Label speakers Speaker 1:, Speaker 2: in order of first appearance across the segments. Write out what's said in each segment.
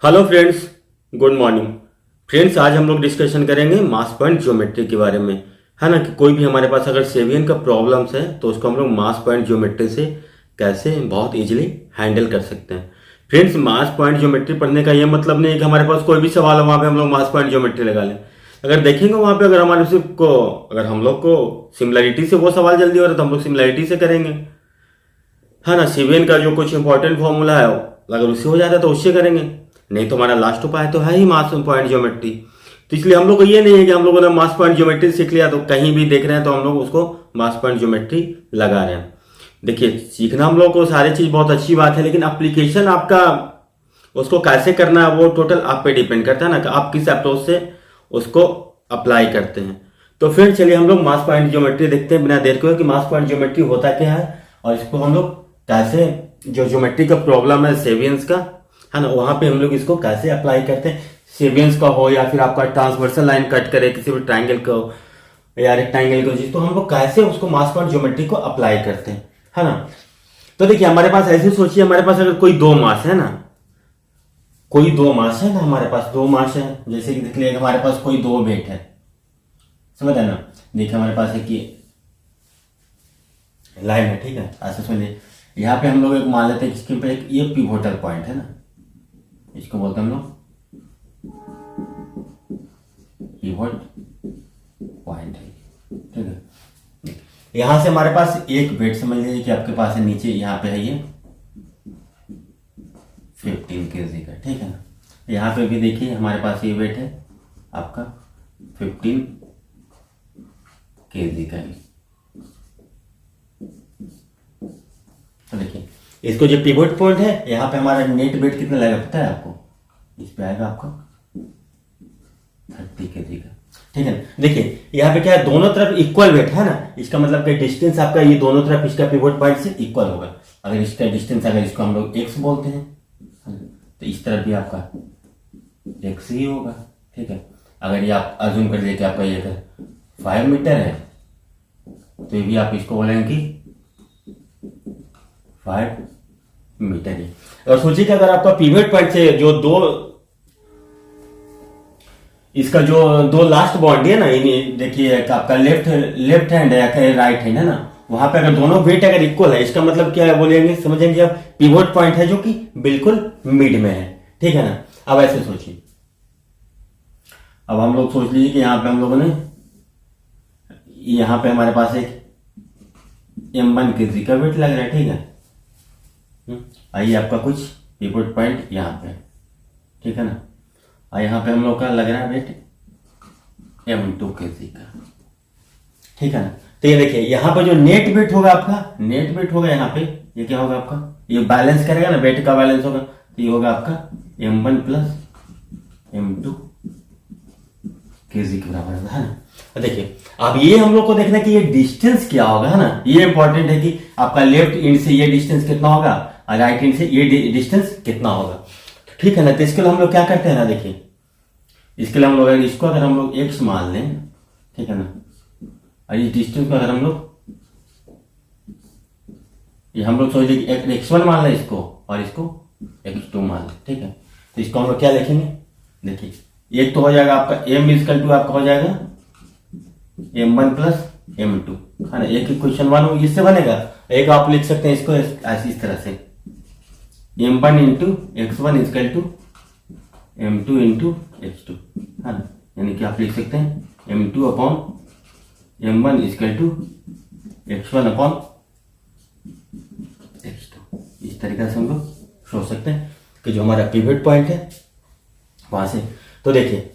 Speaker 1: Hello friends, good morning. Friends, आज हम लोग डिस्कशन करेंगे मास पॉइंट ज्योमेट्री के बारे में। है ना कि कोई भी हमारे पास अगर सेवियन का प्रॉब्लम्स है तो उसको हम लोग मास पॉइंट ज्योमेट्री से कैसे बहुत इजीली हैंडल कर सकते हैं। फ्रेंड्स, मास पॉइंट ज्योमेट्री पढ़ने का ये मतलब नहीं है कि हमारे पास कोई भी सवाल है वहाँ पे हम लोग मास पॉइंट ज्योमेट्री लगा लें। अगर देखेंगे वहाँ पे अगर हम लोग को सिमिलरिटी से वो सवाल जल्दी हो रहा है तो हम लोग सिमिलरिटी से करेंगे। है ना, सीवीएन का जो कुछ इंपॉर्टेंट फॉर्मूला है अगर उससे हो जाता है तो उससे करेंगे, नहीं तो हमारा लास्ट उपाय तो है ही मास पॉइंट ज्योमेट्री। तो इसलिए हम लोग को ये नहीं है कि हम लोगों ने मास पॉइंट ज्योमेट्री सीख लिया तो कहीं भी देख रहे हैं तो हम लोग उसको मास पॉइंट ज्योमेट्री लगा रहे हैं। देखिए, सीखना हम लोग को सारी चीज बहुत अच्छी बात है, लेकिन एप्लीकेशन आपका उसको कैसे करना है वो टोटल आप पे डिपेंड करता है ना कि आप किस अप्रोच से उसको अप्लाई करते हैं। तो फिर चलिए हम लोग मास पॉइंट ज्योमेट्री देखते हैं बिना देर के कि मास पॉइंट ज्योमेट्री होता क्या है और इसको हम लोग कैसे, जो ज्योमेट्री का प्रॉब्लम है सेवियंस का, है ना, वहां पे हम लोग इसको कैसे अप्लाई करते हैं। सेवियंस का हो या फिर आपका ट्रांसवर्सल लाइन कट करे किसी भी ट्राइंगल को या रेक्टेंगल को, तो हम लोग कैसे उसको मास पॉइंट ज्योमेट्री को अप्लाई करते हैं, है ना। तो देखिए, हमारे पास ऐसे सोचिए, हमारे पास अगर कोई दो मास है ना, कोई दो मास है ना, हमारे पास दो मास है, जैसे कि देख लिया हमारे पास कोई दो वेट है, समझ है ना। देखिए हमारे पास एक ये लाइन है, ठीक है, ऐसे समझिए। यहाँ पे हम लोग एक मान लेते हैं इसके ऊपर एक ये पिवोटल पॉइंट है ना, इसको बोलते हैं हम लोग पिवट पॉइंट है, ठीक है। यहां से हमारे पास एक वेट समझ लीजिए कि आपके पास है नीचे, यहाँ पे है ये 15 kg का, ठीक है ना। यहाँ पे भी देखिए हमारे पास ये वेट है आपका 15 kg का ही। तो देखिए इसको जो पिवट पॉइंट है, यहाँ पे हमारा नेट वेट कितना लगेगा पता है आपको, इस पे आएगा आपका 30 kg का, ठीक है। देखिए यहाँ पे क्या है, दोनों तरफ इक्वल वेट है ना, इसका मतलब कि डिस्टेंस आपका ये दोनों तरफ इसका पिवट पॉइंट से इक्वल होगा। अगर इसका डिस्टेंस, अगर इसको हम लोग x बोलते हैं तो इस तरफ भी आपका x ही होगा, ठीक है। अगर ये आप अज्यूम कर लीजिए कि आपका ये 5 मीटर है तो ये भी आप इसको बोलेंगे कि 5 मीटर ही। और सोचिए कि अगर आपका पिवट पॉइंट से जो दो, इसका जो दो लास्ट बॉन्ड है ना, देखिए आपका लेफ्ट हैंड है या राइट हैंड है ना, वहां पे अगर दोनों वेट अगर इक्वल है, इसका मतलब क्या है बोलेंगे, समझेंगे आप, पिवट पॉइंट है जो कि बिल्कुल मिड में है, ठीक है ना। अब ऐसे सोचिए, अब हम लोग सोच लीजिए कि यहाँ पे हम लोगों ने, यहाँ पे हमारे पास एक M1 kg का वेट लग रहा है, ठीक है। आइए आपका कुछ पिवट पॉइंट यहाँ पे, ठीक है ना, और यहाँ पे हम लोग का लग रहा है वेट M2 kg का, ठीक है ना। तो ये देखिए यहाँ पे जो नेट वेट होगा आपका, नेट वेट होगा यहाँ पे, ये क्या होगा आपका, ये बैलेंस करेगा ना, वेट का बैलेंस होगा, तो ये होगा आपका M1 प्लस M2 kg के बराबर है ना। तो देखिए अब ये हम लोग को देखना कि ये डिस्टेंस क्या होगा, है ना, ये इंपॉर्टेंट है कि आपका लेफ्ट एंड से ये डिस्टेंस कितना होगा और राइट एंड से ये डिस्टेंस कितना होगा, ठीक है ना। तो इसके लिए हम लोग क्या करते हैं ना, देखिए इसके लिए हम लोग इसको अगर हम लोग x मान लें, ठीक है ना, और इस डिस्टेंस को अगर हम लोग, ये हम लोग सोच लीजिए x1 मान लें इसको और इसको x2 मान लें, ठीक है। तो इसको हम लोग क्या लिखेंगे, देखिए एक तो हो जाएगा आपका m इक्वल टू आपका हो जाएगा M1 प्लस M2, है ना। एक इक्वेशन 1 इससे बनेगा, एक आप लिख सकते हैं इसको ऐसी इस तरह से, M1 into x1 equal to M2 into x2, है ना। यानी कि आप लिख सकते हैं M2 upon M1 equal to x1 upon x2। इस तरीके से हम लोग सोच सकते हैं कि जो हमारा पिवट पॉइंट है वहां से। तो देखिए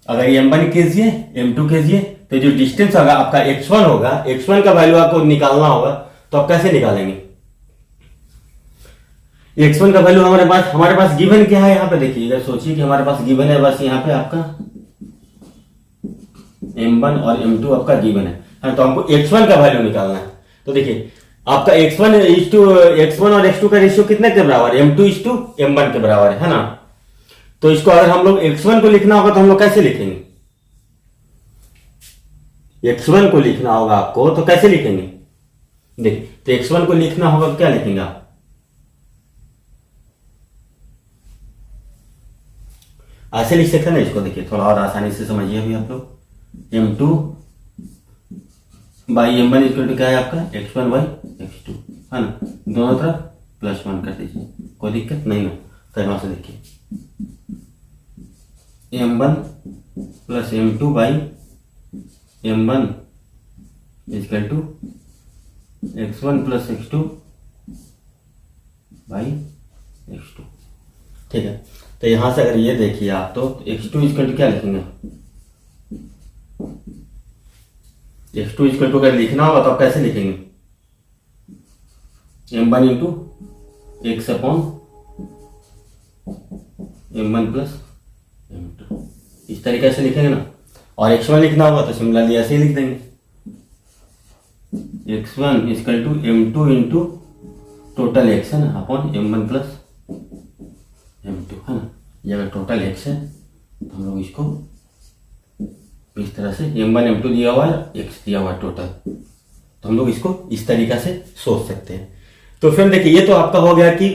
Speaker 1: अगर ये M1 kg है, M2 kg है, तो जो डिस्टेंस होगा आपका x1 होगा, x1 का वैल्यू आपको निकालना होगा, तो आप कैसे निकालेंगे, x1 का वैल्यू हमारे पास गिवन क्या है, यहाँ पे देखिए, अगर सोचिए कि हमारे पास गिवन है, बस यहाँ पे आपका M1 और M2 आपका गिवन है, तो हमको x1 का वैल्यू निकालना है। तो देखिए आपका x1 और x2 का रेशियो कितने के बराबर है, M2:M1 के बराबर है ना। तो इसको अगर हम लोग x1 को लिखना होगा तो हम लोग कैसे लिखेंगे, x1 को लिखना होगा आपको तो कैसे लिखेंगे, देखिए तो x1 को लिखना होगा तो क्या लिखेंगे आप, ऐसे लिख सकते हैं ना इसको, देखिए थोड़ा और आसानी से समझिए अभी आप लोग। M2 by M1 equal to क्या है आपका X1 बाई X2, है ना, दोनों तरफ +1 कर दीजिए, कोई दिक्कत नहीं ना। तो यहाँ से देखिए M1 plus M2 by M1 equal to X1 plus X2 by X2, ठीक है। तो यहां से अगर ये देखिए आप तो X2 इक्वल टू क्या लिखेंगे, X2 इक्वल टू अगर लिखना होगा तो आप कैसे लिखेंगे, M1 into X upon M1 plus M2, इस तरीके से लिखेंगे ना। और X1 लिखना होगा तो सिमिलरली ऐसे ही लिख देंगे, X1 equal to M2 into total X है ना अपॉन M1 प्लस M2, है ना। ये अगर टोटल X है तो हम लोग इसको इस तरह से M1 M2 दिया हुआ है, X दिया हुआ है टोटल, तो हम लोग इसको इस तरीका से सोच सकते हैं। तो फिर देखिए ये तो आपका हो गया कि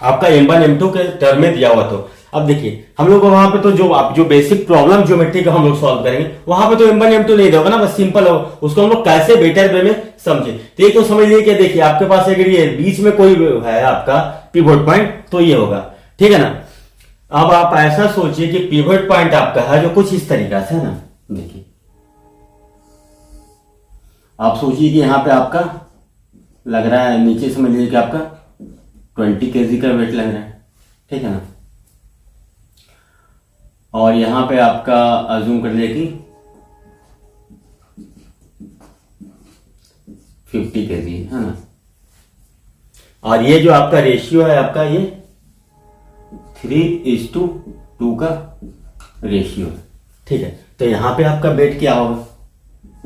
Speaker 1: आपका M1 M2 के टर्म में दिया हुआ। तो अब देखिए हम लोग वहां पे तो जो बेसिक प्रॉब्लम ज्योमेट्री का हम लोग सॉल्व करेंगे वहां पे तो M1 M2 नहीं होगा ना, बस सिंपल हो, उसको हम लोग कैसे बेटर वे में समझे। तो ये तो समझ लीजिए कि देखिए आपके पास अगर ये बीच में कोई है आपका पिवोट पॉइंट तो ये होगा, ठीक है ना। अब आप ऐसा सोचिए कि पिवोट पॉइंट आपका है जो कुछ इस तरीका से है ना, देखिए आप सोचिए कि यहां पे आपका लग रहा है नीचे, समझ लीजिए कि आपका 20 kg का वेट लग रहा है, ठीक है ना। और यहां पे आपका अज्यूम कर लिया कि 50 kg है ना। और ये जो आपका रेशियो है आपका ये 3:2 का रेशियो है, ठीक है। तो यहां पे आपका वेट क्या होगा,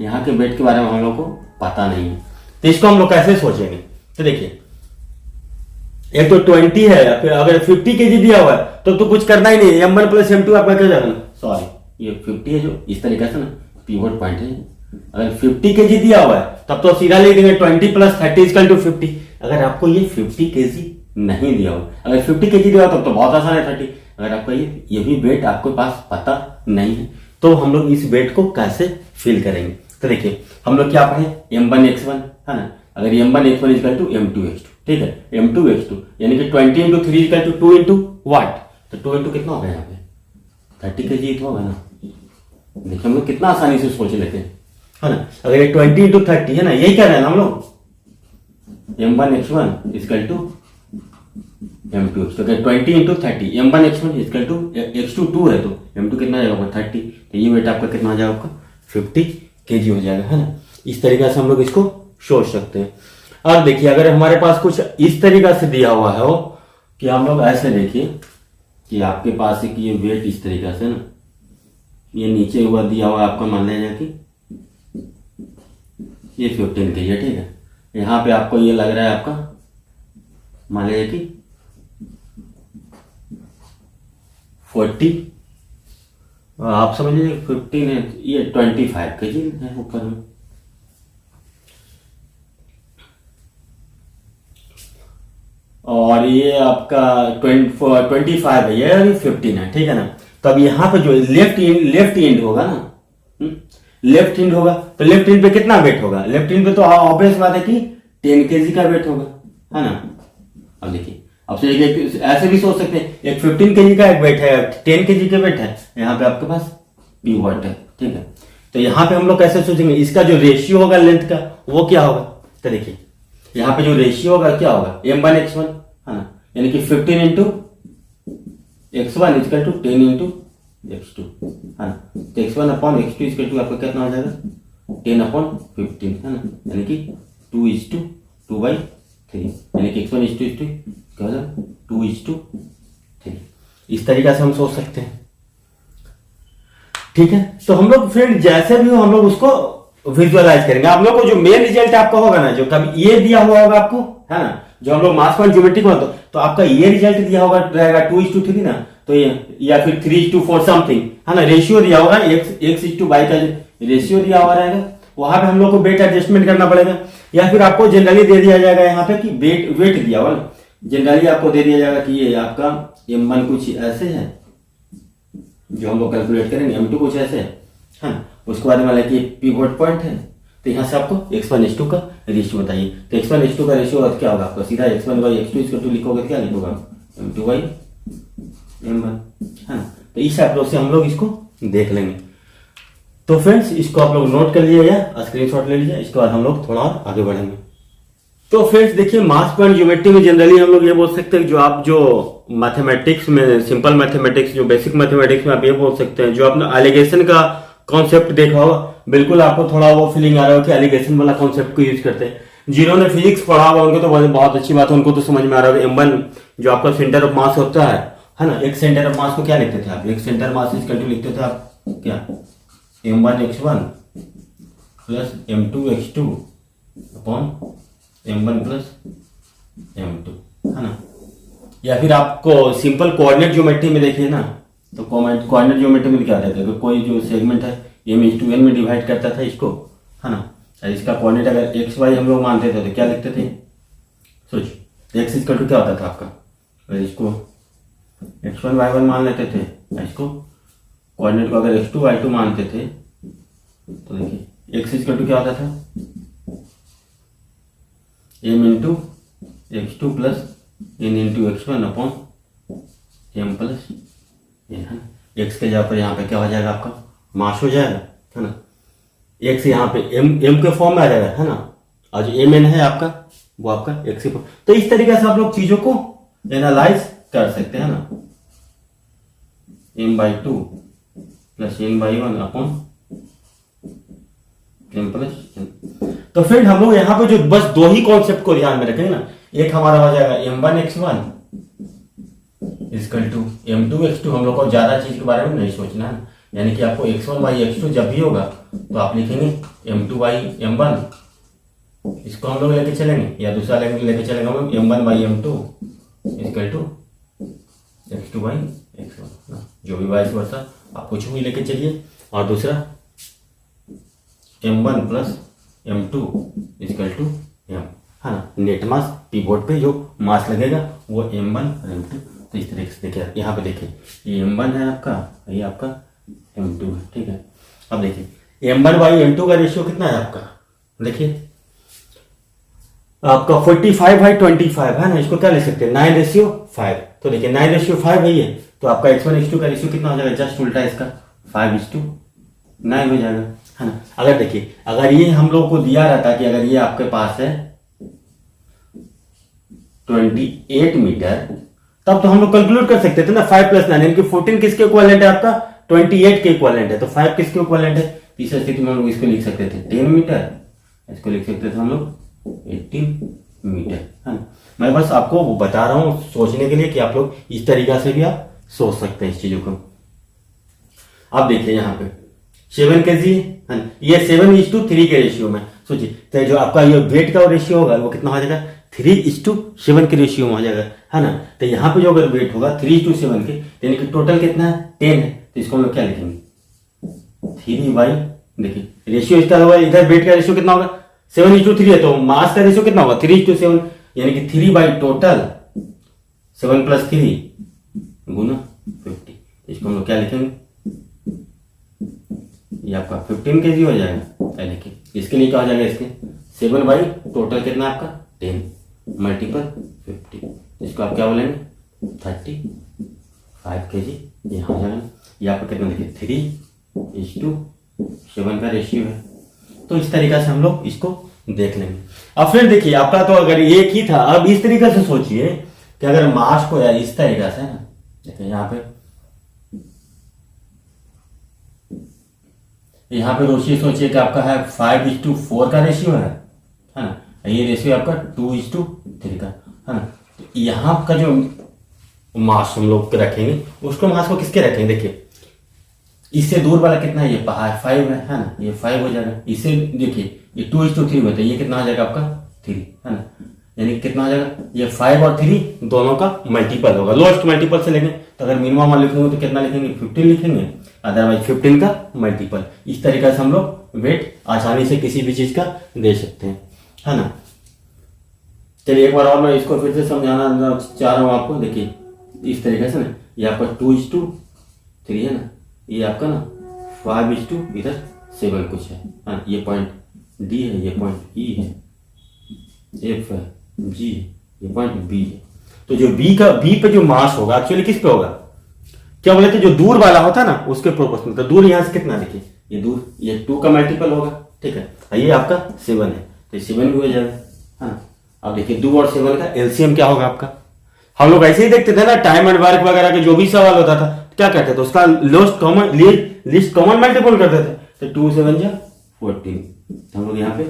Speaker 1: यहां के वेट के बारे में हम लोग को पता नहीं है, तो इसको हम लोग कैसे सोचेंगे। तो देखिए एक तो 20 है, फिर अगर 50 kg दिया हुआ है तो कुछ करना ही नहीं है, M1 प्लस M2 आपका क्या जाएगा ना, सॉरी ये 50 है जो इस तरीके से ना पिवोट पॉइंट है। अगर 50 kg दिया हुआ है तब तो सीधा ले देंगे 20 प्लस 30 इक्वल टू 50। अगर आपको ये 50 kg नहीं दिया हुआ, अगर 50 kg दिया हुआ तब तो बहुत आसान है 30। अगर आपका ये भी वेट आपके पास पता नहीं है तो हम लोग इस वेट को कैसे फिल करेंगे। तो देखिए हम लोग क्या पढ़े, M1 X1 है ना। अगर M1 X1 equal to M2 X2, ठीक है, M2 X2 यानी कि 20 इंटू 3 इक्वल टू 2 इंटू वाट, तो 2 इंटू कितना होगा यहाँ पे 30 kg तो होगा ना। देखिए हम लोग कितना आसानी से सोच लेते हैं, है ना। अगर ये 20 इंटू 30 है ना, यही कह रहे हैं ना हम लोग, M1 X1 equal to M2 X2। अगर 20 into 30 M1 X1 equal to X2 2 है तो M2 कितना जाएगा 30, तो ये वेट आपका कितना आ जाएगा आपका 50 kg हो जाएगा, है ना। इस तरीके से हम लोग इसको सोच सकते हैं। अब देखिए अगर हमारे पास कुछ इस तरीका से दिया हुआ है वो कि हम लोग ऐसे देखिए कि आपके पास एक ये वेट इस तरीका से ना, ये नीचे हुआ दिया हुआ आपका मान लिया जाए कि ये 15 kg है, ठीक है। यहाँ पे आपको ये लग रहा है आपका मान लिया कि 40, आप समझ लीजिए 15 है, ये 25 kg है ऊपर में। और ये आपका 25 है, ये 15 है, ठीक है ना। तो अब यहाँ पे जो लेफ्ट एंड होगा ना, लेफ्ट एंड होगा तो लेफ्ट एंड पे कितना वेट होगा, लेफ्ट एंड पे तो ऑब्वियस बात है कि 10 kg का वेट होगा, है ना। अब देखिए अब से ऐसे भी सोच सकते हैं, एक 15 kg का एक वेट है, 10 kg का वेट है, यहाँ पे आपके पास पिवोट है, ठीक है। तो यहाँ पे हम लोग कैसे सोचेंगे, इसका जो रेशियो होगा लेंथ का वो क्या होगा। तो देखिए यहाँ पे जो रेशियो होगा क्या होगा M1 X1, है ना, यानी कि 15 into X1 equal to 10 into X2, है ना। तो X1 upon X2 equal to आपका कितना हो जाएगा 10 अपॉन 15, है ना, यानी कि 2:2/3, यानी कि X1 क्या हो जाएगा 2:3। इस तरीका से हम सोच सकते हैं, ठीक है। तो हम लोग फिर जैसे भी हो हम लोग उसको विजुअलाइज करेंगे। आप लोग को जो मेन रिजल्ट आपका होगा ना, जो कभी ये दिया हुआ होगा आपको, है ना, जो हम लोग मास पॉइंट ज्योमेट्री को तो आपका ये रिजल्ट दिया होगा रहेगा 2:3 ना, तो ये या फिर 3:4 समथिंग, है ना, रेशियो दिया होगा x/y का रेशियो दिया हुआ रहेगा। वहां पे हम लोग को वेट एडजस्टमेंट करना पड़ेगा, या फिर आपको जनरली दे दिया जाएगा यहाँ पे कि वेट दिया हुआ ना, जनरली आपको दे दिया जाएगा कि ये आपका M1 कुछ ऐसे है जो हम लोग कैलकुलेट करेंगे M2 कुछ ऐसे है ना। उसके बाद मान लिया कि पिवोट पॉइंट है, तो यहाँ से आपको x1:2 का रेशियो बताइए। तो x1:2 का रेशियो क्या होगा आपका, सीधा x1/x2 लिखोगे तो क्या लिखोगे M2/M1 है ना। तो इस अप्रोच से हम लोग इसको देख लेंगे। तो फ्रेंड्स इसको आप लोग नोट कर लीजिएगा, स्क्रीनशॉट ले लीजिए, इसके बाद हम लोग थोड़ा और आगे बढ़ेंगे। तो फ्रेंड्स देखिए, मास पॉइंट ज्योमेट्री में जनरली हम लोग ये बोल सकते हैं, जो मैथमेटिक्स में सिंपल मैथमेटिक्स, जो बेसिक मैथमेटिक्स में आप ये बोल सकते हैं, जो आपने एलिगेशन का कॉन्सेप्ट देखा होगा, बिल्कुल आपको थोड़ा वो फीलिंग आ रहा हो कि एलिगेशन वाला कॉन्सेप्ट को यूज करते हैं। जिन्होंने फिजिक्स पढ़ा होगा उनको तो बहुत अच्छी बात है, उनको तो समझ में आ रहा है। M1 जो आपका सेंटर ऑफ मास होता है ना, एक सेंटर ऑफ मास को क्या लिखते थे आप, एक सेंटर मास इज टू लिखते थे आप क्या, M1x1 plus M2x2 upon M1 plus M2 है ना। या फिर आपको सिंपल कोऑर्डिनेट ज्योमेट्री में देखिए ना, तो कोऑर्डिनेट ज्योमेट्री में क्या रहता है, अगर कोई जो सेगमेंट है M/N में डिवाइड करता था इसको है ना, और इसका कोऑर्डिनेट अगर XY हम लोग मानते थे तो क्या लिखते थे, सोचिए x इक्वल टू क्या होता था आपका, अगर इसको x1 y1 मान लेते थे, इसको कोऑर्डिनेट को अगर x2 y2 मानते थे, तो देखिए x इक्वल टू क्या होता था M/x2 plus N/x1 upon M plus N है ना। x के जगह पर यहाँ पे क्या हो जाएगा आपका मास हो जाएगा है ना, x यहाँ पे m के फॉर्म में आ जाएगा है ना, और जो Mn है आपका वो आपका x के फॉर्म। तो इस तरीके से आप लोग चीजों को एनालाइज कर सकते हैं ना, M/2 plus N/1 upon M plus N। तो फ्रेंड हम लोग यहाँ पे जो बस दो ही कॉन्सेप्ट को ध्यान में रखेंगे ना, एक हमारा हो जाएगा M1x1 इक्वल टू M2x2। हम लोग को ज्यादा चीज के बारे में नहीं सोचना है, यानी कि आपको x1/x2 जब भी होगा तो आप लिखेंगे M2/M1, इसको हम लोग लेके चलेंगे, या दूसरा लेके चलेंगे हम लोग M1/M2 इक्वल टू x2/x1, जो भी वाइस वर्सा आप कुछ भी लेके चलिए। और दूसरा M1 plus M2 equal to M है ना, नेट मास पिवोट पे जो मास लगेगा वो M1 और M2। तो इस तरीके से देखिए, यहाँ पे देखिए ये M1 है आपका, ये आपका M2 है, ठीक है। अब देखिए M1/M2 का रेशियो कितना है आपका, देखिए आपका 45/25 है ना, इसको क्या लिख सकते हैं 9:5। तो देखिए 9:5 है ये, तो आपका x1x2 का रेशियो कितना हो जाएगा, जस्ट उल्टा इसका 5:9 हो जाएगा है ना। अगर देखिए, अगर ये हम लोग को दिया रहता कि अगर ये आपके पास है 28 मीटर, तब तो हम लोग कैलकुलेट कर सकते थे ना 5 + 9, यानी कि 14 किसके इक्विवेलेंट है आपका, 28 के इक्विवेलेंट है, तो 5 किसके इक्विवेलेंट है। तीसरी स्थिति में हम लोग इसको लिख सकते थे 10 मीटर, इसको लिख सकते थे हम लोग 18 मीटर है ना। मैं बस आपको वो बता रहा हूँ सोचने के लिए कि आप लोग इस तरीका से भी आप सोच सकते हैं इस चीजों को। आप देखिए यहाँ पे 7 kg है ना, ये 7:3 के रेशियो में सोचिए, तो जो आपका ये वेट का रेशियो होगा वो कितना हो जाएगा 3:7 के रेशियो में हो जाएगा है ना। तो यहाँ पे जो अगर वेट होगा 3:7 के, यानी कि टोटल कितना है 10 है, तो इसको हम लोग क्या लिखेंगे 3 देखिए रेशियो इसका होगा, इधर वेट का रेशियो कितना होगा 7:3 है, तो मास का रेशियो कितना होगा 3:7, यानी कि 3 टोटल 7 + 3 गुना 50, इसको हम लोग क्या लिखेंगे, ये आपका 15 kg हो जाएगा, यानी कि इसके लिए क्या हो जाएगा, इसके 7 टोटल कितना आपका 10 × 50, इसको आप क्या बोलेंगे 35 kg ये हो जाएगा। ये आपका कितना देखिए 3:7 का रेशियो है। तो इस तरीके से हम लोग इसको देख लेंगे। अब फिर देखिए आपका तो अगर एक ही था, अब इस तरीके से सोचिए कि अगर मास को यार इस तरीके से ना, देखिए यहाँ पे रोशियो सोचिए कि आपका है 5:4 का रेशियो है ना, ये रेशियो आपका 2:3 का है ना। तो यहाँ का जो मास हम लोग रखेंगे, उसको मास को किसके रखेंगे, देखिए इससे दूर वाला कितना है, ये 5 है ना, ये 5 हो जाएगा। इससे देखिए ये 2:3 होता है, ये कितना हो जाएगा आपका 3 है ना, यानी कितना हो जाएगा, ये 5 और 3 दोनों का मल्टीपल होगा, लोएस्ट मल्टीपल से लेंगे। तो अगर मिनिमम मान लिखेंगे तो कितना लिखेंगे 15 लिखेंगे, अदरवाइज 15 का मल्टीपल। इस तरीके से हम लोग वेट आसानी से किसी भी चीज का दे सकते हैं है ना। चलिए एक बार और मैं इसको फिर से समझाना चाह रहा हूँ आपको। देखिए इस तरीके से ना, ये आपका 3 है ना, ये आपका ना 5:2 इधर 7 कुछ है हाँ, ये पॉइंट डी है, ये पॉइंट ई है, एफ है, जी है, ये पॉइंट बी है। तो जो बी पे जो मास होगा एक्चुअली किस पे होगा, क्या बोले थे, जो दूर वाला होता है ना उसके प्रोपोर्शनल। तो दूर यहाँ से कितना, देखिए ये दूर, ये 2 का मल्टीपल होगा, ठीक है। ये आपका 7 है, तो 7 भी हो जाएगा हाँ। अब देखिए 2 और 7 का एलसीएम क्या होगा आपका। हम लोग ऐसे ही देखते थे ना, टाइम एंड वर्क वगैरह के जो भी सवाल होता था क्या करते थे, उसका लिस्ट कॉमन मल्टीपल करते थे। तो 2 7 जा 14, हम लोग यहाँ पे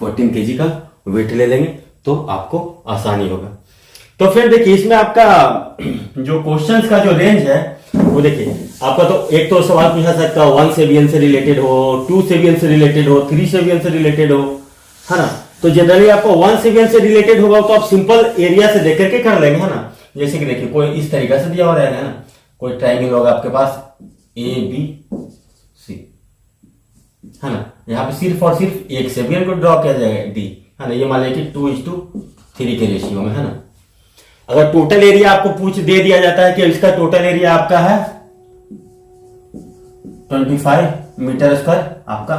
Speaker 1: 14 kg का वेट ले लेंगे तो आपको आसानी होगा। तो फिर देखिए इसमें आपका जो क्वेश्चंस का जो रेंज है वो देखिए आपका, तो एक तो सवाल पूछा सकता हो 1 से bn से रिलेटेड हो, 2 से bn से रिलेटेड हो, 3 से bn से रिलेटेड हो, है ना। तो जनरली आपको 1 से bn से रिलेटेड होगा तो आप सिंपल एरिया से देख करके कर लेंगे, है ना। जैसे कि देखिए कोई इस तरीका से दिया हो रहेगा ना, कोई ट्राइंगल होगा आपके पास ABC, है ना। यहाँ पे सिर्फ और सिर्फ एक से bn को ड्रॉ किया जाएगा डी, है ना। ये मान लिया कि 2:3 के रेशियो में, है ना। अगर टोटल एरिया आपको पूछ दे दिया जाता है कि इसका टोटल एरिया आपका है 25 मीटर स्क्वायर, आपका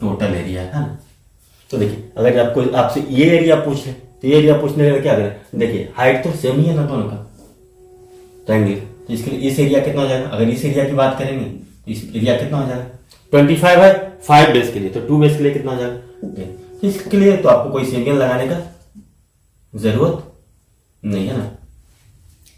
Speaker 1: टोटल एरिया है ना। तो देखिए अगर आपको आपसे ये एरिया पूछ ले तो ये एरिया पूछने का क्या करें, देखिए हाइट तो सेम ही है ना दोनों का ट्रायंगल, तो इसके लिए इस एरिया कितना हो जाएगा। अगर इस एरिया की बात करेंगे तो इस एरिया कितना हो जाएगा, 25 है 5 बेस के लिए, तो 2 बेस के लिए कितना हो जाएगा। इसके लिए तो आपको कोई सेवियन लगाने का जरूरत नहीं है ना।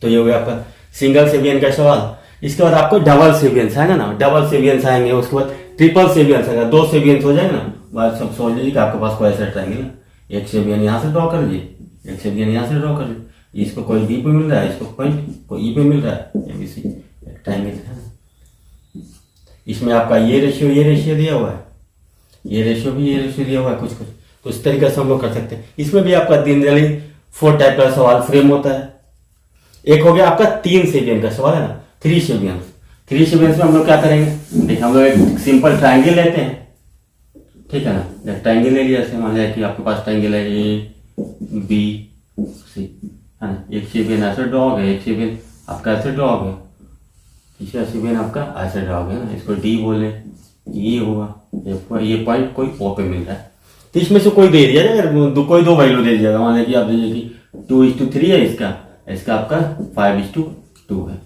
Speaker 1: तो ये हो गया आपका सिंगल सेवियन का सवाल। इसके बाद आपको डबल सेवियंस आएगा ना, डबल सेवियंस आएंगे, उसके बाद ट्रिपल सेवियंस आएगा, 2 सेवियंस हो जाएंगे ना। बात सब सोच लीजिए कि आपके पास कोई ऐसा ट्रायंगल, एक सेवियन यहाँ से ड्रॉ कर लीजिए, एक सेवियन यहाँ से ड्रॉ कर लीजिए, इसको कोई बी पे मिल रहा है, इसको पॉइंट कोई ई पे मिल रहा है, एबीसी एक ट्रायंगल है ना। इसमें आपका ये रेशियो दिया हुआ है, ये रेशियो दिया हुआ है कुछ कुछ, तो इस तरीके से हम लोग कर सकते हैं। इसमें भी आपका जनरली 4 टाइप का सवाल फ्रेम होता है। एक हो गया आपका 3 सेवियन का सवाल है ना, 3 सेवियंस। 3 सेवियंस में हम लोग क्या करेंगे, देखिए हम लोग एक सिंपल ट्रायंगल लेते हैं, ठीक है ना। ट्रायंगल ले लिया, जैसे मान लिया कि आपके पास ट्रायंगल है ABC, है ना। एक सेवियन ऐसे ड्रॉ हो गया, एक सेवियन आपका ऐसे ड्रॉ हो गया, तीसरा सेवियन आपका ऐसे ड्रॉ हो गया ना, इसको डी बोले, ये होगा, ये पॉइंट कोई ओ पे मिल रहा है। तो इसमें से कोई दे दिया जाएगा, कोई 2 वैल्यू दे दिया, मान लीजिए आप दीजिए कि 2:3 है इसका आपका 5:2 है,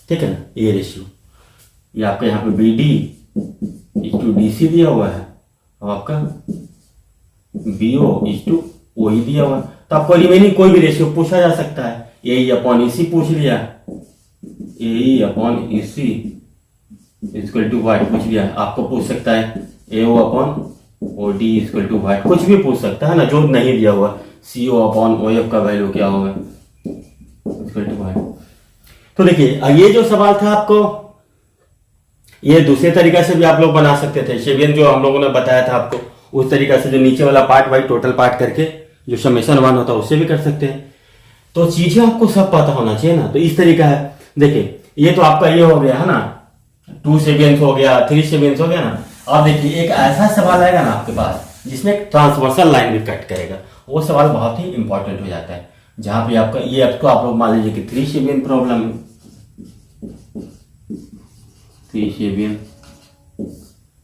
Speaker 1: ठीक है ना। ये रेशियो, ये आपका यहाँ पे BD:DC दिया हुआ है, और आपका BO:OE दिया हुआ है। तो आपको रिमेनिंग कोई भी रेशियो पूछा जा सकता है। AE/EC पूछ लिया, AE/EC इक्वल टू वाट पूछ लिया, आपको पूछ सकता है AO/OD इक्वल टू वाट, कुछ भी पूछ सकता है ना, जो नहीं दिया हुआ CO/OF का वैल्यू क्या होगा इक्वल टू वाट। तो देखिए ये जो सवाल था आपको, ये दूसरे तरीका से भी आप लोग बना सकते थे। सेवियन जो हम लोगों ने बताया था आपको, उस तरीका से जो नीचे वाला पार्ट बाई टोटल पार्ट करके जो समेशन 1 होता है उससे भी कर सकते हैं। तो चीजें आपको सब पता होना चाहिए ना। तो इस तरीका है, देखिए ये तो आपका ये हो गया है ना, 2 सेवियंस हो गया, 3 सेवियंस हो गया ना। अब देखिए एक ऐसा सवाल आएगा ना आपके पास जिसमें ट्रांसवर्सल लाइन भी कट करेगा, वो सवाल बहुत ही इंपॉर्टेंट हो जाता है। जहां पे आपका ये अब तो आप लोग मान लीजिए कि 3 सेवियन प्रॉब्लम, 3 सेवियन,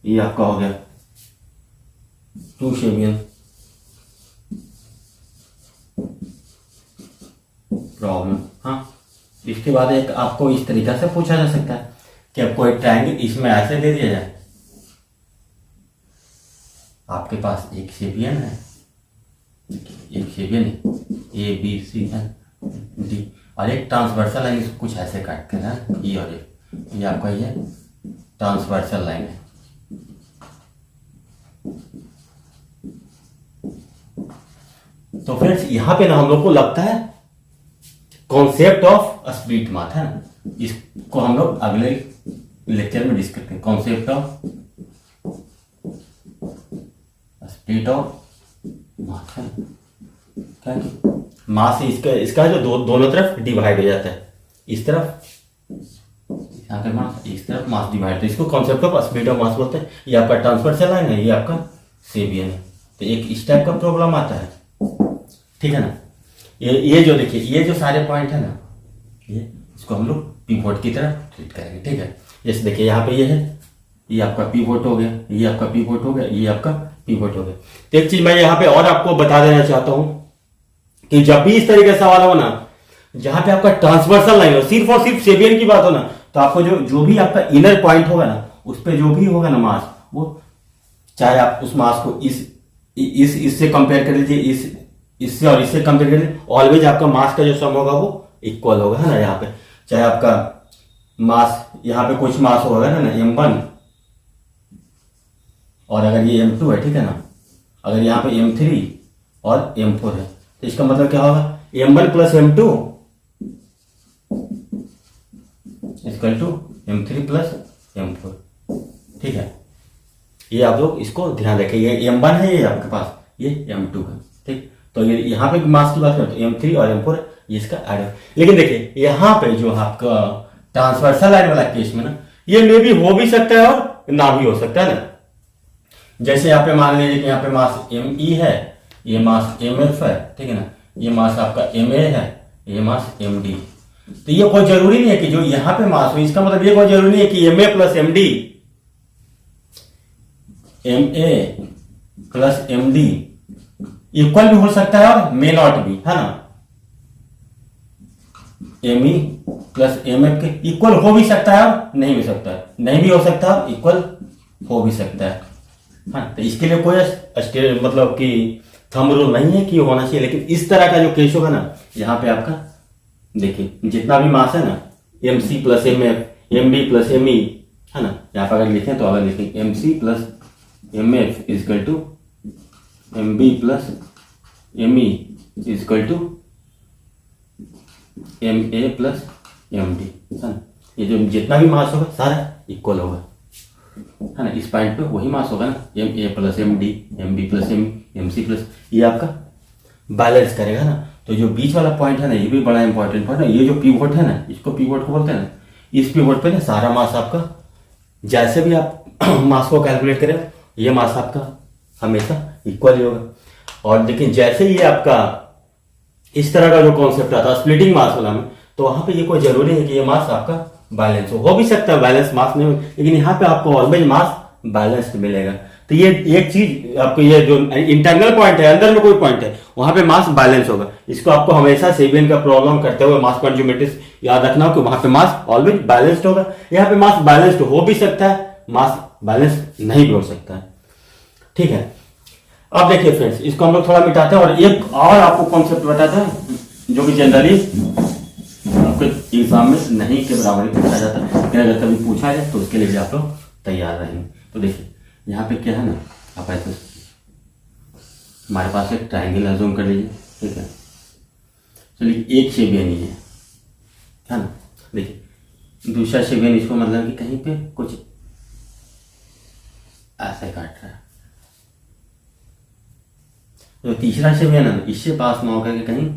Speaker 1: ये आपका हो गया 2 सेवियन प्रॉब्लम। हाँ, इसके बाद एक आपको इस तरीका से पूछा जा सकता है कि अब कोई ट्रायंगल इसमें ऐसे दे दिया जाए, आपके पास एक सेवियन है, एक सेवियन है ABCD, और एक ट्रांसवर्सल लाइन इसको कुछ ऐसे काट कर है, ये और ये आपका ये ट्रांसवर्सल लाइन है। तो फ्रेंड्स यहाँ पे ना हम लोग को लगता है कॉन्सेप्ट ऑफ स्प्लिट माथ है ना, इसको हम लोग अगले लेक्चर में डिस्कस करेंगे। कॉन्सेप्ट ऑफ स्प्लिट ऑफ माथ है क्या, मास इसका जो दोनों तरफ डिवाइड हो जाता है, इस तरफ यहाँ पे मास, इस तरफ मास डिवाइड, तो इसको concept of split of mass बोलते हैं। ये आपका ट्रांसवर्सल लाइन है, ये आपका सेवियन है। तो एक इस टाइप का प्रॉब्लम आता है, ठीक है ना। ये जो देखिए ये जो सारे पॉइंट है ना, ये इसको हम लोग पिवोट की तरह ट्रीट करेंगे, ठीक है। जैसे देखिए यहाँ पे ये है, ये आपका पिवोट हो गया, ये आपका पिवोट हो गया, ये आपका पिवोट हो गया। तो एक चीज मैं यहाँ पे और आपको बता देना चाहता हूं कि जब भी इस तरीके का सवाल हो ना, जहां पे आपका ट्रांसवर्सल लाइन हो, सिर्फ और सिर्फ सेबियन की बात हो ना, तो आपको जो भी आपका इनर पॉइंट होगा ना, उस पे जो भी होगा ना मास, वो चाहे आप उस मास को इससे कंपेयर कर लीजिए, इससे और इससे कंपेयर कर लीजिए, ऑलवेज आपका मास का जो सम होगा वो इक्वल होगा, है ना। यहाँ पे चाहे आपका मास, यहाँ पे कुछ मास होगा ना m1, और अगर ये m2 है, ठीक है ना, अगर यहाँ पे m3 और m4 है, तो इसका मतलब क्या होगा, m1 plus m2 equal to m3 plus m4, ठीक है। ये आप लोग इसको ध्यान रखें, ये m1 है, ये आपके पास ये m2 है, ठीक। तो ये यहाँ पे मास की बात करें तो m3 और m4 ये इसका ऐड है। लेकिन देखिए यहाँ पे जो आपका ट्रांसवर्सल लाइन वाला केस में ना, ये मे भी हो भी सकता है और ना भी हो सकता है ना। जैसे यहाँ पे मान लीजिए कि यहाँ पे मास me है, ये मास mf है, ठीक है ना, ये मास आपका ma है, ये मास md। तो ये कोई जरूरी नहीं है कि जो यहाँ पे मास हो, इसका मतलब ये कोई जरूरी नहीं है कि ma plus md, ma plus md equal भी हो सकता है और मे नॉट भी, है ना। me प्लस mf के इक्वल हो भी सकता है और नहीं भी सकता है, नहीं भी हो सकता है, इक्वल हो भी सकता है, हाँ। तो इसके लिए कोई मतलब कि थंब रूल नहीं है कि होना चाहिए, लेकिन इस तरह का जो केस होगा ना, यहाँ पे आपका देखिए जितना भी मास है ना, mc plus mf, md plus me, है ना। यहाँ पर अगर लिखें तो अगर लिखें mc plus mf equal to mb plus me equal to ma plus md, है ना। ये जो जितना भी मास होगा सारा इक्वल होगा, है ना। इस पॉइंट पे वही मास होगा ना, ma plus md, mb plus mc plus, ये आपका बैलेंस करेगा ना। तो जो बीच वाला पॉइंट है ना, ये भी बड़ा इंपॉर्टेंट पॉइंट है। ये जो पिवोट है ना, इसको पिवोट को बोलते हैं ना, इस पिवोट पे ना सारा मास आपका, जैसे भी आप मास को कैलकुलेट करें, ये मास आपका हमेशा इक्वल ही होगा। और लेकिन जैसे ही आपका इस तरह का जो कॉन्सेप्ट आता है स्प्लिटिंग मास वाला में, तो वहां पे ये कोई जरूरी है कि ये मास आपका बैलेंस हो भी सकता है, बैलेंस मास नहीं हो, लेकिन यहाँ पे आपको ऑलवेज मास बैलेंस्ड मिलेगा। तो ये एक चीज आपको, ये जो इंटरनल पॉइंट है, अंदर में कोई पॉइंट है, वहां पे मास बैलेंस होगा। इसको आपको हमेशा सेबियन का प्रॉब्लम करते हुए मास पॉइंट ज्योमेट्री याद रखना हो कि वहां पे मास ऑलवेज बैलेंस्ड होगा। यहाँ पे मास बैलेंस्ड हो भी सकता है, मास बैलेंस नहीं भी हो सकता है, ठीक है। अब देखिए फ्रेंड्स, इसको हम लोग थोड़ा मिटाते हैं और एक और आपको कॉन्सेप्ट बताते हैं जो कि जनरली आपके एग्जाम में नहीं के बराबर ही पूछा जाता है, लेकिन अगर कभी पूछा जाए तो उसके लिए भी आप लोग तैयार रहेंगे। तो देखिए यहाँ पे क्या है ना, आप ऐसे हमारे पास एक ट्राइंगल अज्यूम कर लीजिए, ठीक है। चलिए एक सेबियन ही है ना। देखिए दूसरा सेबियन, इसको मतलब कि कहीं पे कुछ ऐसे काट रहा है। जो तीसरा सेबियन है ना, इससे पास ना होकर के कहीं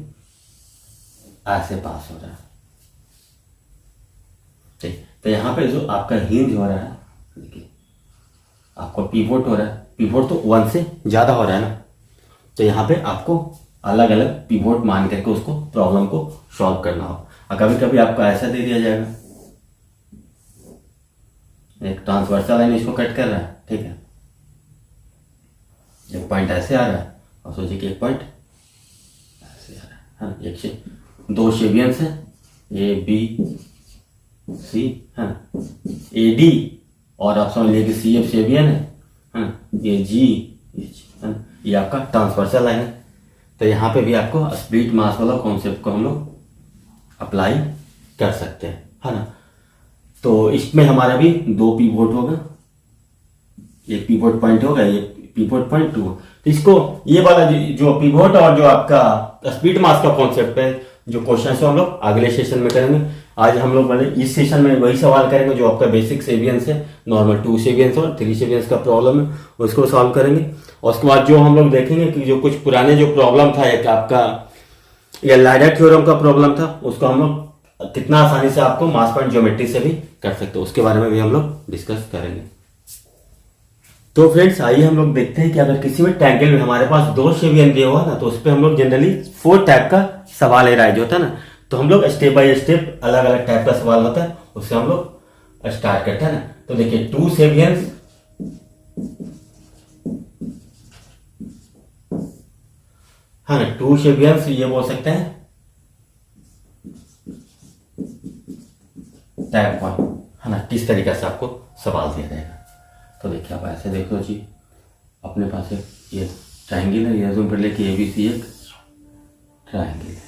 Speaker 1: ऐसे पास हो रहा है, ठीक। तो यहाँ पे जो आपका हिंज हो रहा है, देखिए आपको पिवोट हो रहा है, पिवोट तो 1 से ज्यादा हो रहा है ना, तो यहाँ पे आपको अलग अलग पिवोट मान करके उसको प्रॉब्लम को सॉल्व करना हो। और कभी कभी आपको ऐसा दे दिया जाएगा, एक ट्रांसवर्सल लाइन इसको कट कर रहा है, ठीक है, एक पॉइंट ऐसे आ रहा है और सोचिए कि एक पॉइंट ऐसे आ रहा है, एक से दो सेबियंस है, ए बी सी, है ए डी, और आप समझ लीजिए कि सी एफ सेबियन है, ये जी एच, है ना। ये आपका ट्रांसवर्सल लाइन है। तो यहाँ पे भी आपको स्प्लिट मास वाला कॉन्सेप्ट को हम लोग अप्लाई कर सकते हैं, है ना। तो इसमें हमारा भी 2 पिवोट होगा, एक पिवोट पॉइंट होगा, ये पिवोट पॉइंट 2। तो इसको ये वाला जो पिवोट और जो आपका स्प्लिट मास का कॉन्सेप्ट है, जो क्वेश्चन है हम लोग अगले सेशन में करेंगे। आज हम लोग मैंने इस सेशन में वही सवाल करेंगे जो आपका बेसिक सेबियंस है, नॉर्मल 2 सेबियंस और 3 सेबियंस का प्रॉब्लम है, उसको सॉल्व करेंगे। और उसके बाद जो हम लोग देखेंगे कि जो कुछ पुराने जो प्रॉब्लम था, एक आपका या लैडर थ्योरम का प्रॉब्लम था, उसको हम लोग कितना आसानी से आपको मास पॉइंट ज्योमेट्री से भी कर सकते हो, उसके बारे में भी हम लोग डिस्कस करेंगे। तो फ्रेंड्स आइए हम लोग देखते हैं कि अगर किसी में ट्रायंगल में हमारे पास 2 सेबियन दिया हुआ ना, तो उस पर हम लोग जनरली 4 टाइप का सवाल एराइज होता है ना। तो हम लोग स्टेप बाय स्टेप अलग अलग टाइप का सवाल होता है उससे हम लोग स्टार्ट करते हैं ना। तो देखिए 2 सेवियंस हाँ ना, 2 सेवियंस ये बोल सकते हैं टाइप 1 है ना। किस तरीके से आपको सवाल दिया जाएगा। तो देखिए आप ऐसे देखो जी, अपने पास एक ये ट्रायंगल है, ये जूम कर ले कि ABC एक ट्रायंगल है,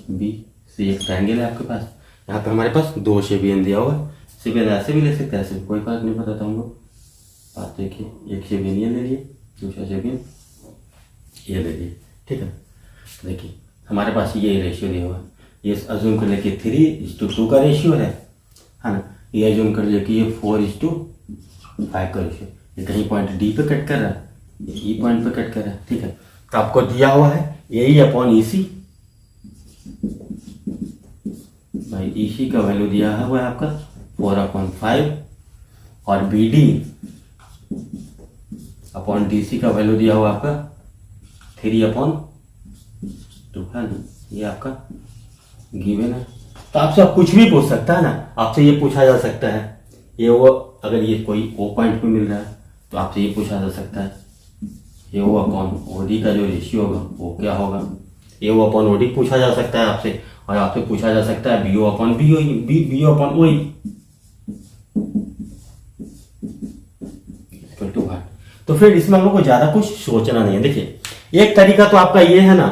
Speaker 1: ABC एक ट्रायंगल है आपके पास। यहाँ पे हमारे पास 2 सेवियन दिया हुआ है। सेवियन ऐसे भी ले सकते हैं, ऐसे कोई फर्क नहीं पड़ता हम लोग। आप देखिए एक सेवियन ये ले लिए, दूसरा सेवियन ये ले लिए, ठीक है। तो देखिए हमारे पास ये रेशियो दिया हुआ है, ये अज्यूम कर ले कि 3:2 का रेशियो है ना। ये अज्यूम कर ले कि ये 4:5 का रेशियो, ये कहीं पॉइंट डी पे कट कर रहा है, ये ई पॉइंट पे कट कर रहा है, ठीक है। तो आपको दिया हुआ है AE/EC, भाई EC का वैल्यू दिया हुआ है आपका 4/5 और BD/DC का वैल्यू दिया हुआ आपका 3/2 है ना। ये आपका गिवन है। तो आपसे आप कुछ भी पूछ सकता है ना, आपसे ये पूछा जा सकता है, ये वो अगर ये कोई O पॉइंट पे मिल रहा है तो आपसे ये पूछा जा सकता है ये O/OD का जो रेशियो होगा वो क्या होगा, ये O/OD पूछा जा सकता है आपसे। और आपसे पूछा जा सकता है BO/BOE तो फिर इसमें हम लोग को ज्यादा कुछ सोचना नहीं है। देखिए एक तरीका तो आपका ये है ना,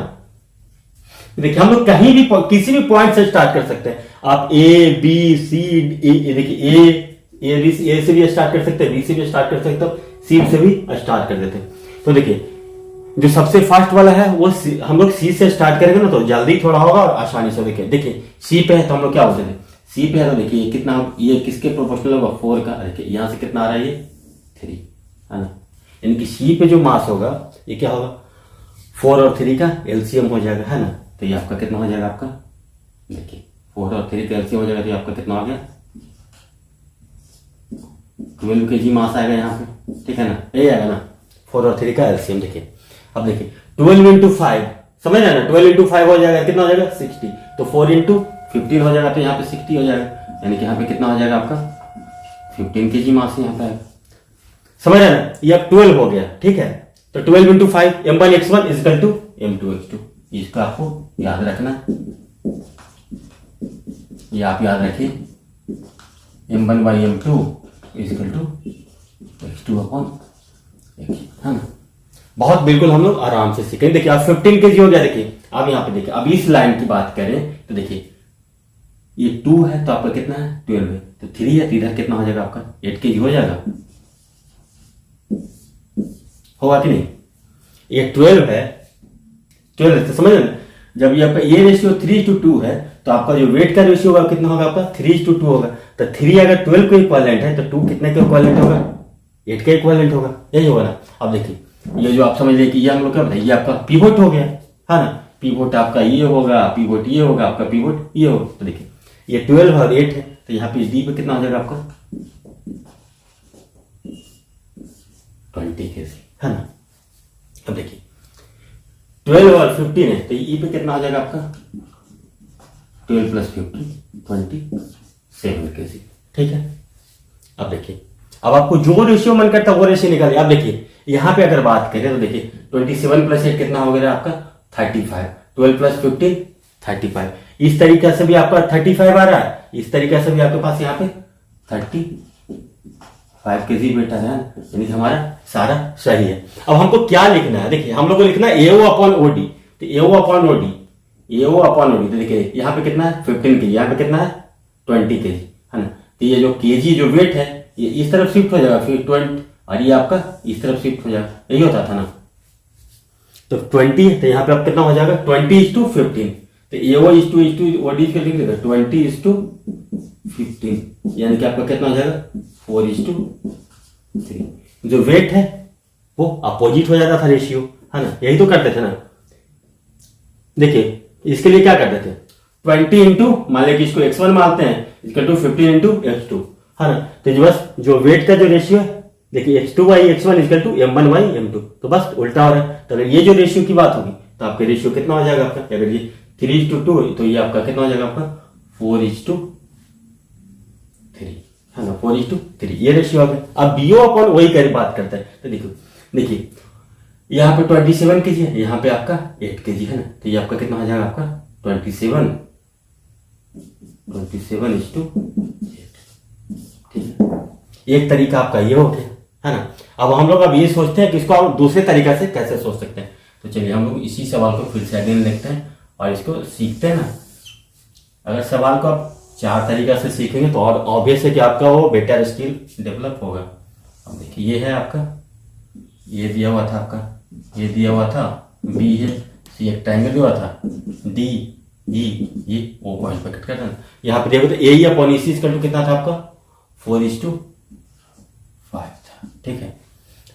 Speaker 1: देखिए हम लोग कहीं भी किसी भी पॉइंट से स्टार्ट कर सकते हैं। आप ABC देखिए ए से भी स्टार्ट कर सकते हैं, B से भी स्टार्ट कर सकते हो, C से भी स्टार्ट कर देते हैं। तो देखिए जो सबसे फास्ट वाला है वो हम लोग C से स्टार्ट करेंगे ना, तो जल्दी थोड़ा होगा और आसानी से। देखिए C पे है तो हम लोग क्या बोलते हैं, C पे है तो देखिए कितना, ये किसके प्रोपोर्शनल होगा 4 का। देखिए यहाँ से कितना आ रहा है, ये 3 है ना। यानी कि C पे जो मास होगा ये क्या होगा, 4 और 3 का LCM हो जाएगा, है ना। तो ये आपका कितना हो जाएगा, आपका देखिए 4 और 3 का LCM हो जाएगा, तो ये आपका कितना हो गया 12 kg मास आएगा यहाँ पे, ठीक है ना। ये आएगा ना 4 और 3 का LCM। देखिए अब देखिए 12 into 5 समझ रहे ना, 12 into 5 हो जाएगा, कितना हो जाएगा 60। तो 4 into 15 हो जाएगा, तो यहाँ पे 60 हो जाएगा। यानी कि यहाँ पे कितना हो जाएगा आपका 15 kg मास यहाँ पे आएगा, समझ रहे ना। ये अब 12 हो गया, ठीक है। तो 12 into 5 M1x1 = M2x2, इसका आपको याद रखना, ये आप याद रखिए M1/M2 = x2/x, है ना। बहुत बिल्कुल हम लोग आराम से सीखेंगे। देखिए अब 15 kg हो गया। देखिए अब यहाँ पे देखिए, अब इस लाइन की बात करें तो देखिए ये 2 है तो आपका कितना है 12 है, तो 3 है, 3 कितना हो जाएगा आपका 8 kg हो जाएगा, होगा कि नहीं। ये 12 है, 12 तो समझ ना, जब ये आपका ये रेशियो 3:2 है तो आपका जो वेट का रेशियो होगा कितना होगा आपका 3:2 होगा। तो 3 अगर 12 को इक्विवेलेंट है तो 2 कितने के इक्विवेलेंट होगा, 8 के इक्विवेलेंट होगा, यही होगा ना। अब देखिए ये जो आप समझ लीजिए कि ये हम लोग क्या बताइए, ये आपका पिवोट हो गया, है ना। पिवोट आपका ये होगा, पिवोट ये होगा, आपका पिवोट ये होगा। तो देखिए ये 12 और 8 है, तो यहाँ पे डी पे कितना हो जाएगा आपका 20 kg, है ना। अब देखिए 12 और 15 है तो ई पे कितना हो जाएगा आपका 12 + 15 27 kg, ठीक है। अब देखिए अब आपको जो रेशियो मन करता है वो रेशियो निकालिए। अब देखिए यहाँ पे अगर बात करें तो देखिए 27 + 8 कितना हो गया आपका 35, 12 + 15 35। इस तरीके से भी आपका 35 आ रहा है, इस तरीके से भी आपके पास यहाँ पे 35 kg बेटा है, यानी कि हमारा सारा सही है। अब हमको क्या लिखना है, देखिए हम लोग को लिखना है AO/OD। तो AO/OD तो देखिए यहाँ पे कितना है 15 kg, यहाँ पे कितना है 20 kg, है ना। तो ये जो kg जो वेट है ये इस तरफ शिफ्ट हो जाएगा, फिर 20 और ये आपका इस तरफ शिफ्ट हो जाएगा, यही होता था ना। तो 20 तो यहाँ पे अब कितना हो जाएगा 20:15। तो AO/OD का लिख देगा 20:15, यानी कि आपका कितना हो जाएगा 4:3। जो वेट है वो अपोजिट हो जाता था रेशियो, है ना, यही तो करते थे ना। देखिए इसके लिए क्या करते थे 20 इंटू, मान लिया कि इसको x1 मानते हैं, इसका 15 इंटू x2, है ना। तो बस जो वेट का जो रेशियो है देखिए x2/x1 = M1/M2, तो बस उल्टा हो रहा है। तो अगर ये जो रेशियो की बात होगी तो तो आपका रेशियो कितना हो जाएगा आपका, अगर ये 3:2 तो ये आपका कितना हो जाएगा आपका 4:3, है ना, 4:3 ये रेशियो आ गया। अब बीओ अपन वही कर बात करते हैं। तो देखिए यहाँ पे 27 kg है, यहाँ पे आपका 8 kg है ना, तो ये आपका कितना हो जाएगा आपका 27:8, ठीक है। एक तरीका आपका ये हो गया, है ना। अब हम लोग अब ये सोचते हैं कि इसको हम दूसरे तरीका से कैसे सोच सकते हैं। तो चलिए हम लोग इसी सवाल को फिर से अगेन लिखते हैं और इसको सीखते हैं ना। अगर सवाल को आप 4 तरीका से सीखेंगे तो और ऑब्वियस है कि आपका वो बेटर स्किल डेवलप होगा। अब देखिए ये है आपका, ये दिया हुआ था आपका, ये दिया हुआ था, बी है, सी एक ट्रायंगल दिया हुआ था, डी ई ये ओ पॉइंट पर कट करना। यहाँ पे देखो तो ए या अपॉन सी इक्वल टू कितना था आपका 4:5 था, ठीक है।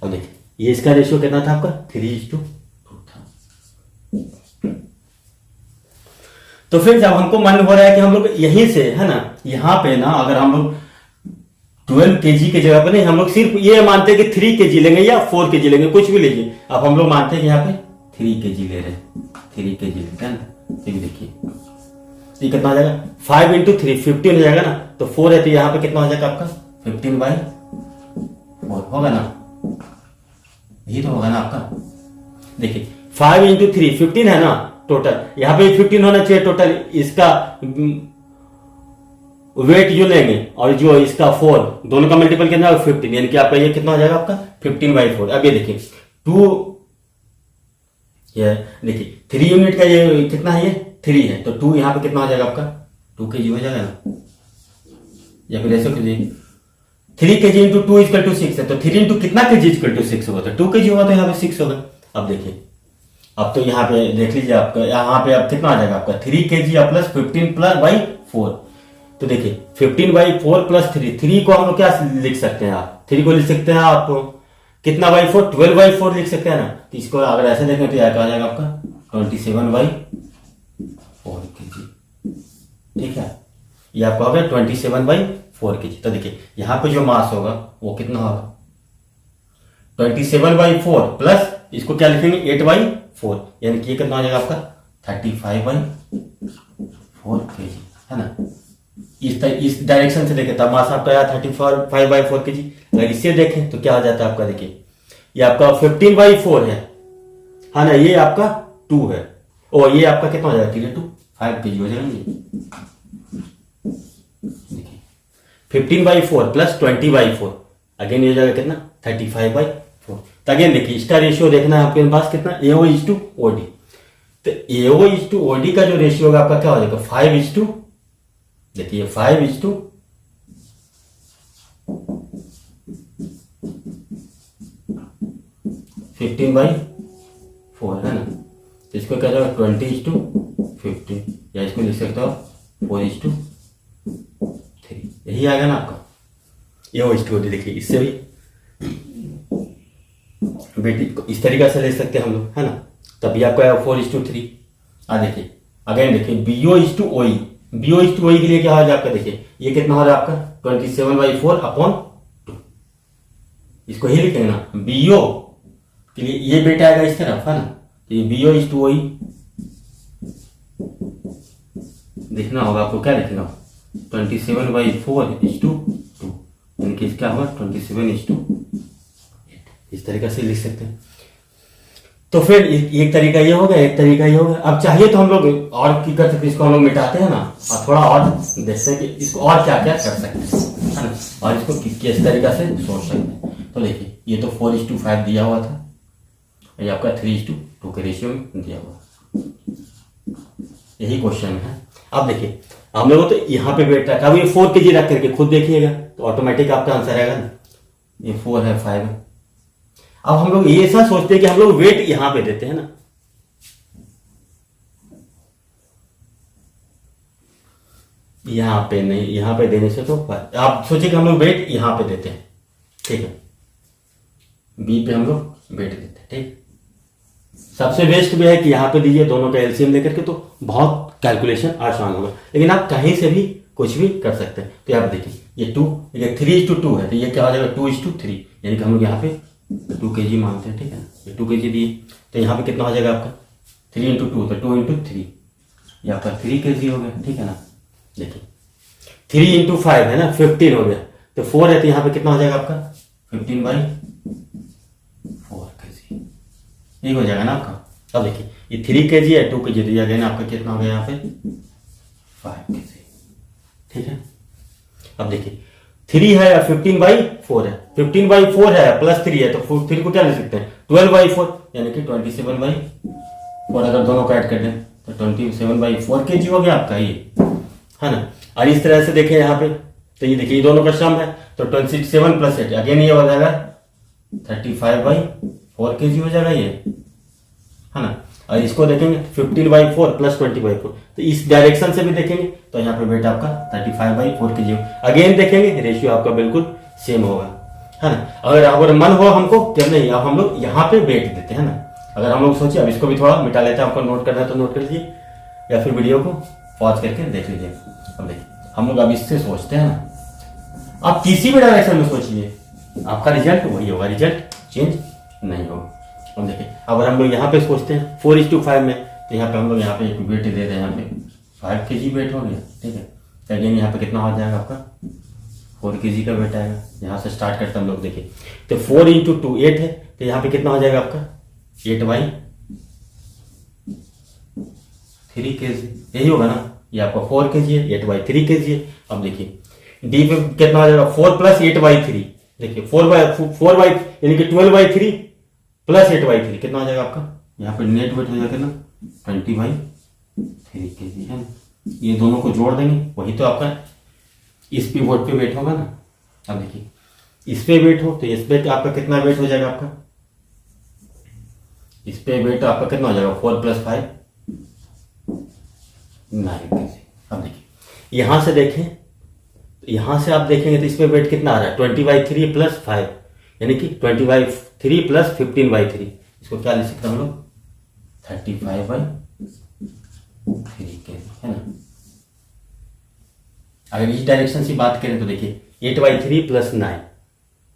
Speaker 1: अब देखिए ये इसका रेशियो कितना था आपका 3:2 था। तो फिर जब हमको मन हो रहा है कि हम लोग यहीं से, है ना, यहाँ पे ना अगर हम लोग 12 kg की जगह पे नहीं, हम लोग सिर्फ ये मानते हैं कि 3 kg लेंगे या 4 kg लेंगे, कुछ भी लीजिए। अब हम लोग मानते हैं कि यहाँ पे 3 kg ले रहे हैं, 3 kg लेते हैं ना। देखिए ये कितना हो जाएगा 5 × 3 15 हो जाएगा ना। तो 4 है तो यहाँ पे कितना हो जाएगा आपका 15/4 होगा ना, यही तो होगा ना आपका। देखिए 5 × 3 15 है ना टोटल, यहाँ पे 15 होना चाहिए टोटल। इसका वेट जो लेंगे और जो इसका 4 दोनों का मल्टीपल कितना है 15, यानी कि आपका ये कितना हो जाएगा आपका 15/4। अब ये देखिए 2 ये देखिए 3 यूनिट का ये कितना है, ये 3 है, तो 2 यहाँ पे कितना हो जाएगा आपका 2 kg हो जाएगा ना। या फिर ऐसे कीजिए 3 kg × 2 = 6 है, तो 3 × कितना kg = 6 होगा, तो 2 kg होगा, तो यहाँ पे 6 होगा। अब देखिए अब तो यहाँ पे देख लीजिए आपका, यहाँ पे अब कितना आ जाएगा आपका 3 kg प्लस 15/4। तो देखिए 15/4 प्लस 3 को हम लोग क्या लिख सकते हैं, आप 3 को लिख सकते हैं आप कितना बाई 4 12/4 लिख सकते हैं ना। तो इसको अगर ऐसे देखें तो यह क्या आ जाएगा आपका 27/4 kg, ठीक है। ये आपका हो गया 27/4 kg। तो देखिए यहाँ पे जो मास होगा वो कितना होगा 27/4 प्लस इसको क्या लिखेंगे 8/4, यानी कि ये कितना हो जाएगा आपका 35/4 kg, है ना। इस डायरेक्शन से देखें तब मास आपका 35/4 kg। अगर इससे देखें तो क्या हो जाता है आपका, देखिए ये आपका 15/4 है ना, ये आपका 2 है, और ये आपका कितना हो जाएगा 5 kg हो जाएगा। देखिए 15/4 प्लस 20/4 अगेन ये हो जाएगा कितना 35/4। तो अगेन देखिए इसका रेशियो देखना है आपके पास कितना AO/OD। तो AO/OD का जो रेशियो होगा आपका क्या हो जाएगा 5:, देखिए 5:15/4 है ना। तो इसको क्या जाएगा 20:15, या इसको लिख सकते हो 4:3, यही आएगा ना आपका AO/OD। देखिए इससे भी बेटी इस तरीका से ले सकते हैं हम लोग, है ना, तभी आपको 4:3। देखिए अगेन देखिए BO/OE, BO/OE के लिए क्या हो जाएगा आपका, देखिए ये कितना हो रहा है आपका 27/4/2। इसको ही लिखेंगे ना BO के लिए, ये बेटा आएगा इस तरफ, है ना। तो ये BO/OE देखना होगा आपको, क्या लिखेगा 27/4/2, यानी कि क्या होगा 27:8, इस तरीका से लिख सकते हैं। तो फिर एक तरीका ये होगा, एक तरीका ये होगा। अब चाहिए तो हम लोग और की कर सकते हैं, इसको हम लोग मिटाते हैं ना और थोड़ा और देखते हैं कि इसको और क्या क्या कर सकते हैं, है ना, और इसको किस तरीका से सोच सकते हैं। तो देखिए ये तो 4:5 दिया हुआ था, ये आपका 3:2 के रेशियो में दिया हुआ, यही क्वेश्चन है। अब देखिए हम लोग तो यहाँ पे वेट रखा, अब ये 4 kg रख करके खुद देखिएगा तो ऑटोमेटिक आपका आंसर आएगा ना, ये 4 है 5 है। अब हम लोग ये ऐसा सोचते हैं कि हम लोग वेट यहां पे देते हैं ना, यहां पे नहीं, यहां पे देने से तो आप सोचिए कि हम लोग वेट यहां पे देते हैं, ठीक है, बी पे हम लोग वेट देते हैं, ठीक। सबसे बेस्ट भी है कि यहां पे दीजिए दोनों का एलसीएम लेकर के, तो बहुत कैलकुलेशन आसान होगा। लेकिन आप कहीं से भी कुछ भी कर सकते हैं। तो आप देखिए ये 3:2 है, तो ये क्या हो जाएगा 2:3, यानी कि हम लोग यहाँ पे 2 kg मानते हैं, ठीक है ना। ये 2 kg दिए तो यहाँ पे कितना हो जाएगा आपका 3 इंटू टू तो 2 इंटू थ्री, ये आपका 3 kg हो गया, ठीक है ना। देखिए 3 इंटू 5 है ना 15 हो गया, तो 4 है तो यहाँ पे कितना हो जाएगा आपका 15/4 kg, ये हो जाएगा ना आपका। अब देखिए ये 3 kg है, 2 kg, तो अगेन आपका कितना हो गया यहाँ पे 5 kg, ठीक है। अब देखिए 3 है या 15/4 है, 15/4 है प्लस 3 है, तो 3 को क्या ले सकते हैं 12/4, यानी कि 27/4, अगर दोनों को ऐड कर दें तो 27/4 kg हो गया आपका ये, है ना। और इस तरह से देखें यहाँ पे, तो ये देखिए ये दोनों का सम है, तो 27 + 8 अगेन ये हो जाएगा 35/4 kg हो जाएगा ये, है ना। और इसको देखेंगे 15/4 + 20/4, तो इस डायरेक्शन से भी देखेंगे तो यहाँ पे वेट आपका 35/4 kg हो। अगेन देखेंगे रेशियो आपका बिल्कुल सेम होगा, है ना। अगर मन हो हमको क्या नहीं, अब हम लोग यहाँ पे वेट देते हैं ना। अगर हम लोग सोचिए, अब इसको भी थोड़ा मिटा लेते हैं, आपको नोट करना है तो नोट कर लीजिए, या फिर वीडियो को पॉज करके देख लीजिए। अब देखिए हम लोग अब इससे सोचते हैं ना, आप किसी भी डायरेक्शन में सोचिए आपका रिजल्ट वही होगा, रिजल्ट चेंज नहीं होगा। अब देखिए अगर हम लोग यहाँ पे सोचते हैं 4:5 में, तो यहाँ पे हम लोग यहाँ पे एक वेट दे रहे हैं, यहाँ पे 5 kg वेट हो गया, ठीक है। तो अगेन यहाँ पे कितना हो जाएगा आपका 4 kg का वेट आएगा। यहाँ से स्टार्ट करते हैं हम लोग, देखिए तो 4 इंटू 2 8 है, तो यहाँ पे कितना हो जाएगा आपका 8/3 kg, यही होगा ना। ये आपका 4 kg है, 8/3 kg है। अब देखिए डी पे कितना हो जाएगा 4 + 8/3, देखिए 4 यानी कि 12/3 + 8/3 कितना हो जाएगा आपका, यहाँ पे नेट वेट हो जाएगा ना 20/3 kg, है ना। ये दोनों को जोड़ देंगे, वही तो आपका इस पिवोट पे वेट होगा ना। अब देखिए इस पे वेट हो तो इस पे आपका कितना वेट हो जाएगा, आपका इस पे वेट आपका कितना हो जाएगा 4 + 5 9 kg। अब देखिए यहाँ से देखें, यहाँ से आप देखेंगे तो इस पे वेट कितना आ रहा है 20/3 + 5, यानी कि 20/3 + 15/3, इसको क्या लिख सकते हैं हम लोग 35/3 kg, है ना। अगर इस डायरेक्शन से बात करें तो देखिए 8/3 + 9,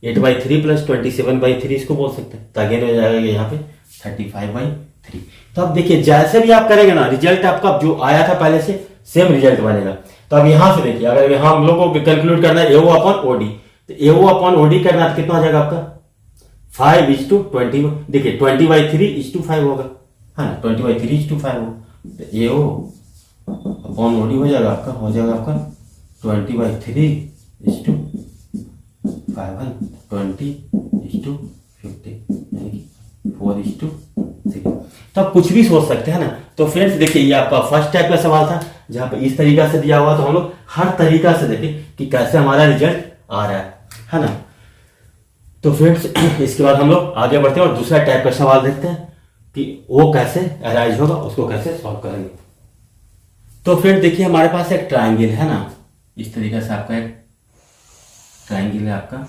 Speaker 1: 8/3 + 27/3 इसको बोल सकते हैं, तो अगेन हो जाएगा यहाँ पे 35/3। तो अब देखिए जैसे भी आप करेंगे ना, रिजल्ट आपका जो आया था पहले से सेम रिजल्ट बनेगा। तो अब यहाँ से देखिए, अगर यहाँ हम लोग को कंक्लूड करना है AO/OD, तो AO/OD करना है, कितना हो जाएगा आपका 5:20। देखिए 20/3:5 होगा, है ना, 20/3:5 होगा, तो AO/OD हो जाएगा आपका 20/3:5, 20:50, यानी कि 4:3। तो आप कुछ भी सोच सकते हैं ना। तो फ्रेंड्स देखिए ये आपका फर्स्ट टाइप का सवाल था, जहां पे इस तरीका से दिया हुआ, तो हम लोग हर तरीका से देखें कि कैसे हमारा रिजल्ट आ रहा है ना। तो फ्रेंड्स इसके बाद हम लोग आगे बढ़ते हैं और दूसरा टाइप का सवाल देखते हैं कि वो कैसे अराइज होगा, उसको कैसे सॉल्व करेंगे। तो फ्रेंड्स देखिए हमारे पास एक ट्राइंगल है ना, इस तरीके से आपका एक ट्राइंगल है आपका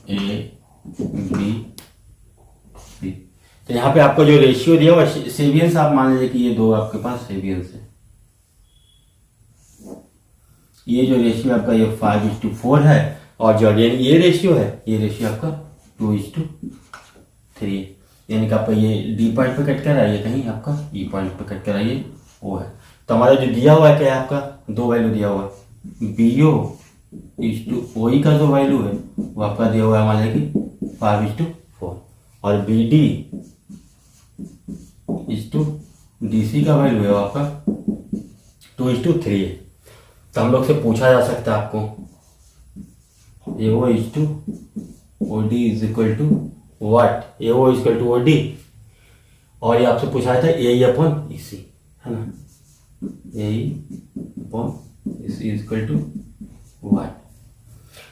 Speaker 1: ABC। तो यहाँ पे आपको जो रेशियो दिया हुआ सेवियंस, आप मान लीजिए कि ये दो आपके पास सेवियंस है, ये जो रेशियो आपका ये 5:4 है, और जो अगेन ये रेशियो है, ये रेशियो आपका 2:3, यानी कि आपका ये डी पॉइंट पे कट कर रहा है, ये कहीं आपका ई पॉइंट पे कट कर रहा है, ये वो है। तो हमारा जो दिया हुआ है क्या है, आपका दो वैल्यू दिया हुआ है, BO/OE का जो वैल्यू है वो आपका दिया हुआ है मान लीजिए कि 5:4, और BD/DC का वैल्यू है आपका 2:3 है। तो हम लोग से पूछा जा सकता है आपको AO/OD is equal to what, AO is equal to OD, और ये आपसे पूछा था AE/EC, है ना, AE/EC is equal to what.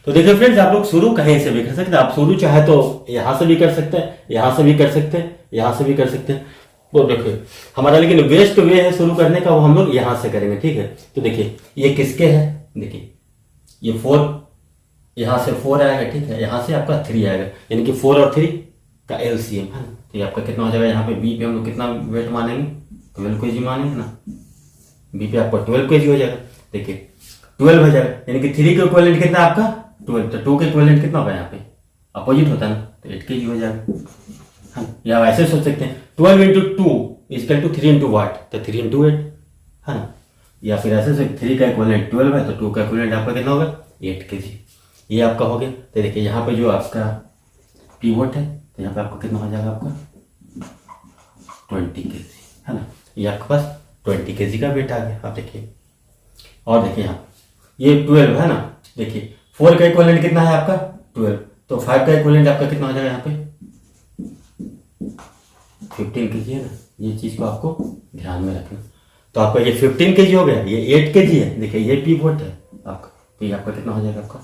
Speaker 1: तो देखिए फ्रेंड्स आप लोग शुरू कहीं से भी कर सकते हैं, आप शुरू चाहे तो यहां से भी कर सकते हैं, यहां से भी कर सकते हैं, यहां से भी कर सकते हैं। तो देखिए हमारा लेकिन बेस्ट वे है शुरू करने का, वो हम लोग यहां से करेंगे, ठीक है। तो देखिए ये किसके है, देखिए ये 4, यहां से 4 आएगा, ठीक है, यहां से आपका 3 आएगा, यानी कि 4 और 3 का LCM है ना। तो ये आपका कितना हो जाएगा, यहाँ पे B पे हम लोग कितना वेट मानेंगे 12 kg मानेंगे ना, B पे आपका 12 kg हो जाएगा। देखिए 12 हो जाएगा, यानी कि 3 का इक्विवेलेंट कितना आपका 12, तो 2 का इक्विवेलेंट कितना होगा, यहाँ पे अपोजिट होता है ना, तो 8 kg हो जाएगा। हाँ, या वैसे सोच सकते हैं 12 इंटू 2 इजकल टू 3 इंटू वाट, तो 3 इंटू 8 है ना। या फिर ऐसे से 3 का इक्वलेंट 12 है, तो 2 का इक्वलेंट आपका कितना होगा 8 kg। ये आपका हो गया। तो देखिए यहाँ पे जो आपका पिवोट है, तो यहाँ पे आपका कितना हो जाएगा आपका 20 kg, है ना। ये आपके पास 20 kg का वेट आ गया। आप देखिए, और देखिए यहाँ ये 12 है ना, देखिए 4 का इक्वलेंट कितना है आपका 12, तो 5 का इक्वलेंट आपका कितना हो जाएगा यहाँ पे 15 kg है ना। ये चीज को आपको ध्यान में रखना। तो आपका ये 15 kg हो गया, ये 8 kg है। देखिए ये पिवोट है आपका, तो ये आपका कितना हो जाएगा आपका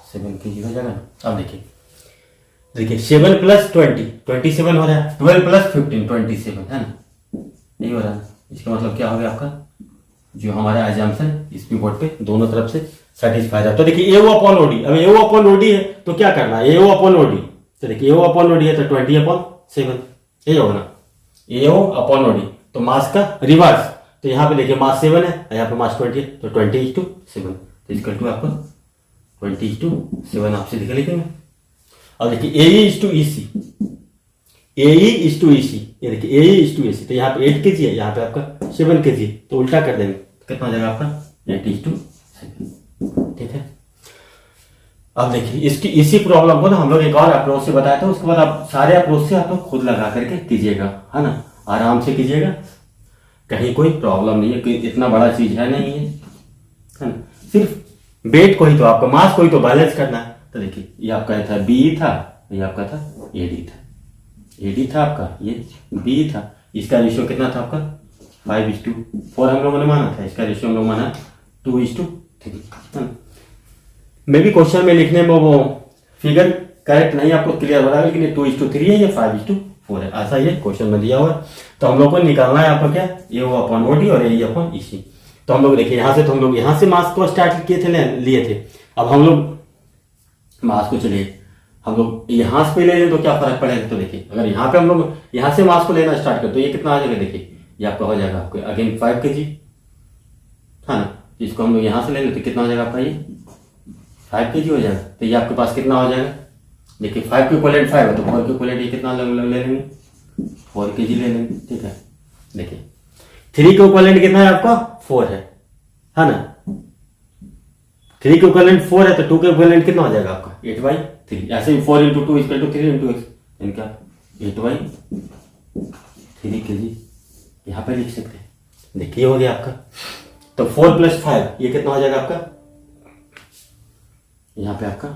Speaker 1: 7 kg हो जाएगा ना। अब देखिए 7 प्लस 20 27 हो रहा है, 12 प्लस 15 27 है ना, नहीं हो रहा है। इसका मतलब क्या हो गया आपका जो हमारा एजम्पशन इस पिवोट पे दोनों तरफ से सेटिस्फाई है। तो देखिए ए ओ अपॉन ओडी, अब ए ओ अपॉन ओडी है तो क्या करना है, ए ओ अपॉन ओडी, तो देखिए ए ओ अपॉन ओडी है तो 20/7 ये होगा ना, ए ओ अपॉन ओडी। तो मास का रिवर्स, तो यहाँ पे देखिए मास 7 है, यहाँ पे मास 20 है, तो 20/7, तो इसका टू आपको 20/7 आपसे लिख लिखेंगे। अब देखिए A is to E C, A is to E C, ये देखिए ए इज टू ए सी, तो यहाँ पे 8 kg है, यहाँ पे आपका 7 kg है, तो उल्टा कर देंगे कितना हो जाएगा आपका 8/7, ठीक है। अब देखिए इसकी इसी प्रॉब्लम को ना हम लोग एक और अप्रोच से बताया था, उसके बाद आप सारे अप्रोच से आप लोग खुद लगा करके कीजिएगा, है ना, आराम से कीजिएगा, कहीं कोई प्रॉब्लम नहीं है, कोई इतना बड़ा चीज है नहीं है ना। सिर्फ वेट को ही तो आपका मास को ही तो बैलेंस करना है। तो देखिए ये आपका था बी था, ये आपका था एडी था, एडी था आपका, ये बी था, इसका रेशियो कितना था आपका 5:4 हम लोगों ने माना था, इसका रेशियो हम लोग माना 2:3। मे भी क्वेश्चन में लिखने में वो फिगर करेक्ट नहीं आपको क्लियर हो रहा है, लेकिन ये 2:3 है, ये 5:4 है, ऐसा ये क्वेश्चन में दिया हुआ है। तो हम लोग को निकालना है आपका क्या, ए ओ अपॉन ओडी और ए अपॉन ई सी। तो हम लोग देखिए यहाँ से, तो हम लोग यहाँ से मास को स्टार्ट किए थे, लिए थे। अब हम लोग मास को चलिए हम लोग यहाँ से ले लें तो क्या फर्क पड़ेगा। तो देखिए अगर यहाँ पे हम लोग यहाँ से मास को लेना स्टार्ट करें तो ये कितना आ जाएगा, देखिए ये आपका हो जाएगा आपको अगेन 5 kg, है ना। इसको हम लोग यहाँ से ले लें तो कितना हो जाएगा आपका ये 5 kg हो जाएगा। तो ये आपके पास कितना हो जाएगा, देखिए 5 के इक्वलेंट 5 है, तो 4 के इक्वलेंट ये कितना ले लेंगे 4 kg ले लेंगे, ठीक है। देखिए 3 के इक्वलेंट कितना है आपका 4 है ना, 3 के इक्वलेंट 4 है, तो 2 के इक्वलेंट कितना हो जाएगा आपका 8/3। ऐसे ही 4 × 2 = 3 × x, इनका 8/3 kg यहाँ पे लिख सकते हैं। देखिए हो गया आपका, तो 4 + 5 ये कितना हो जाएगा आपका, यहाँ पे आपका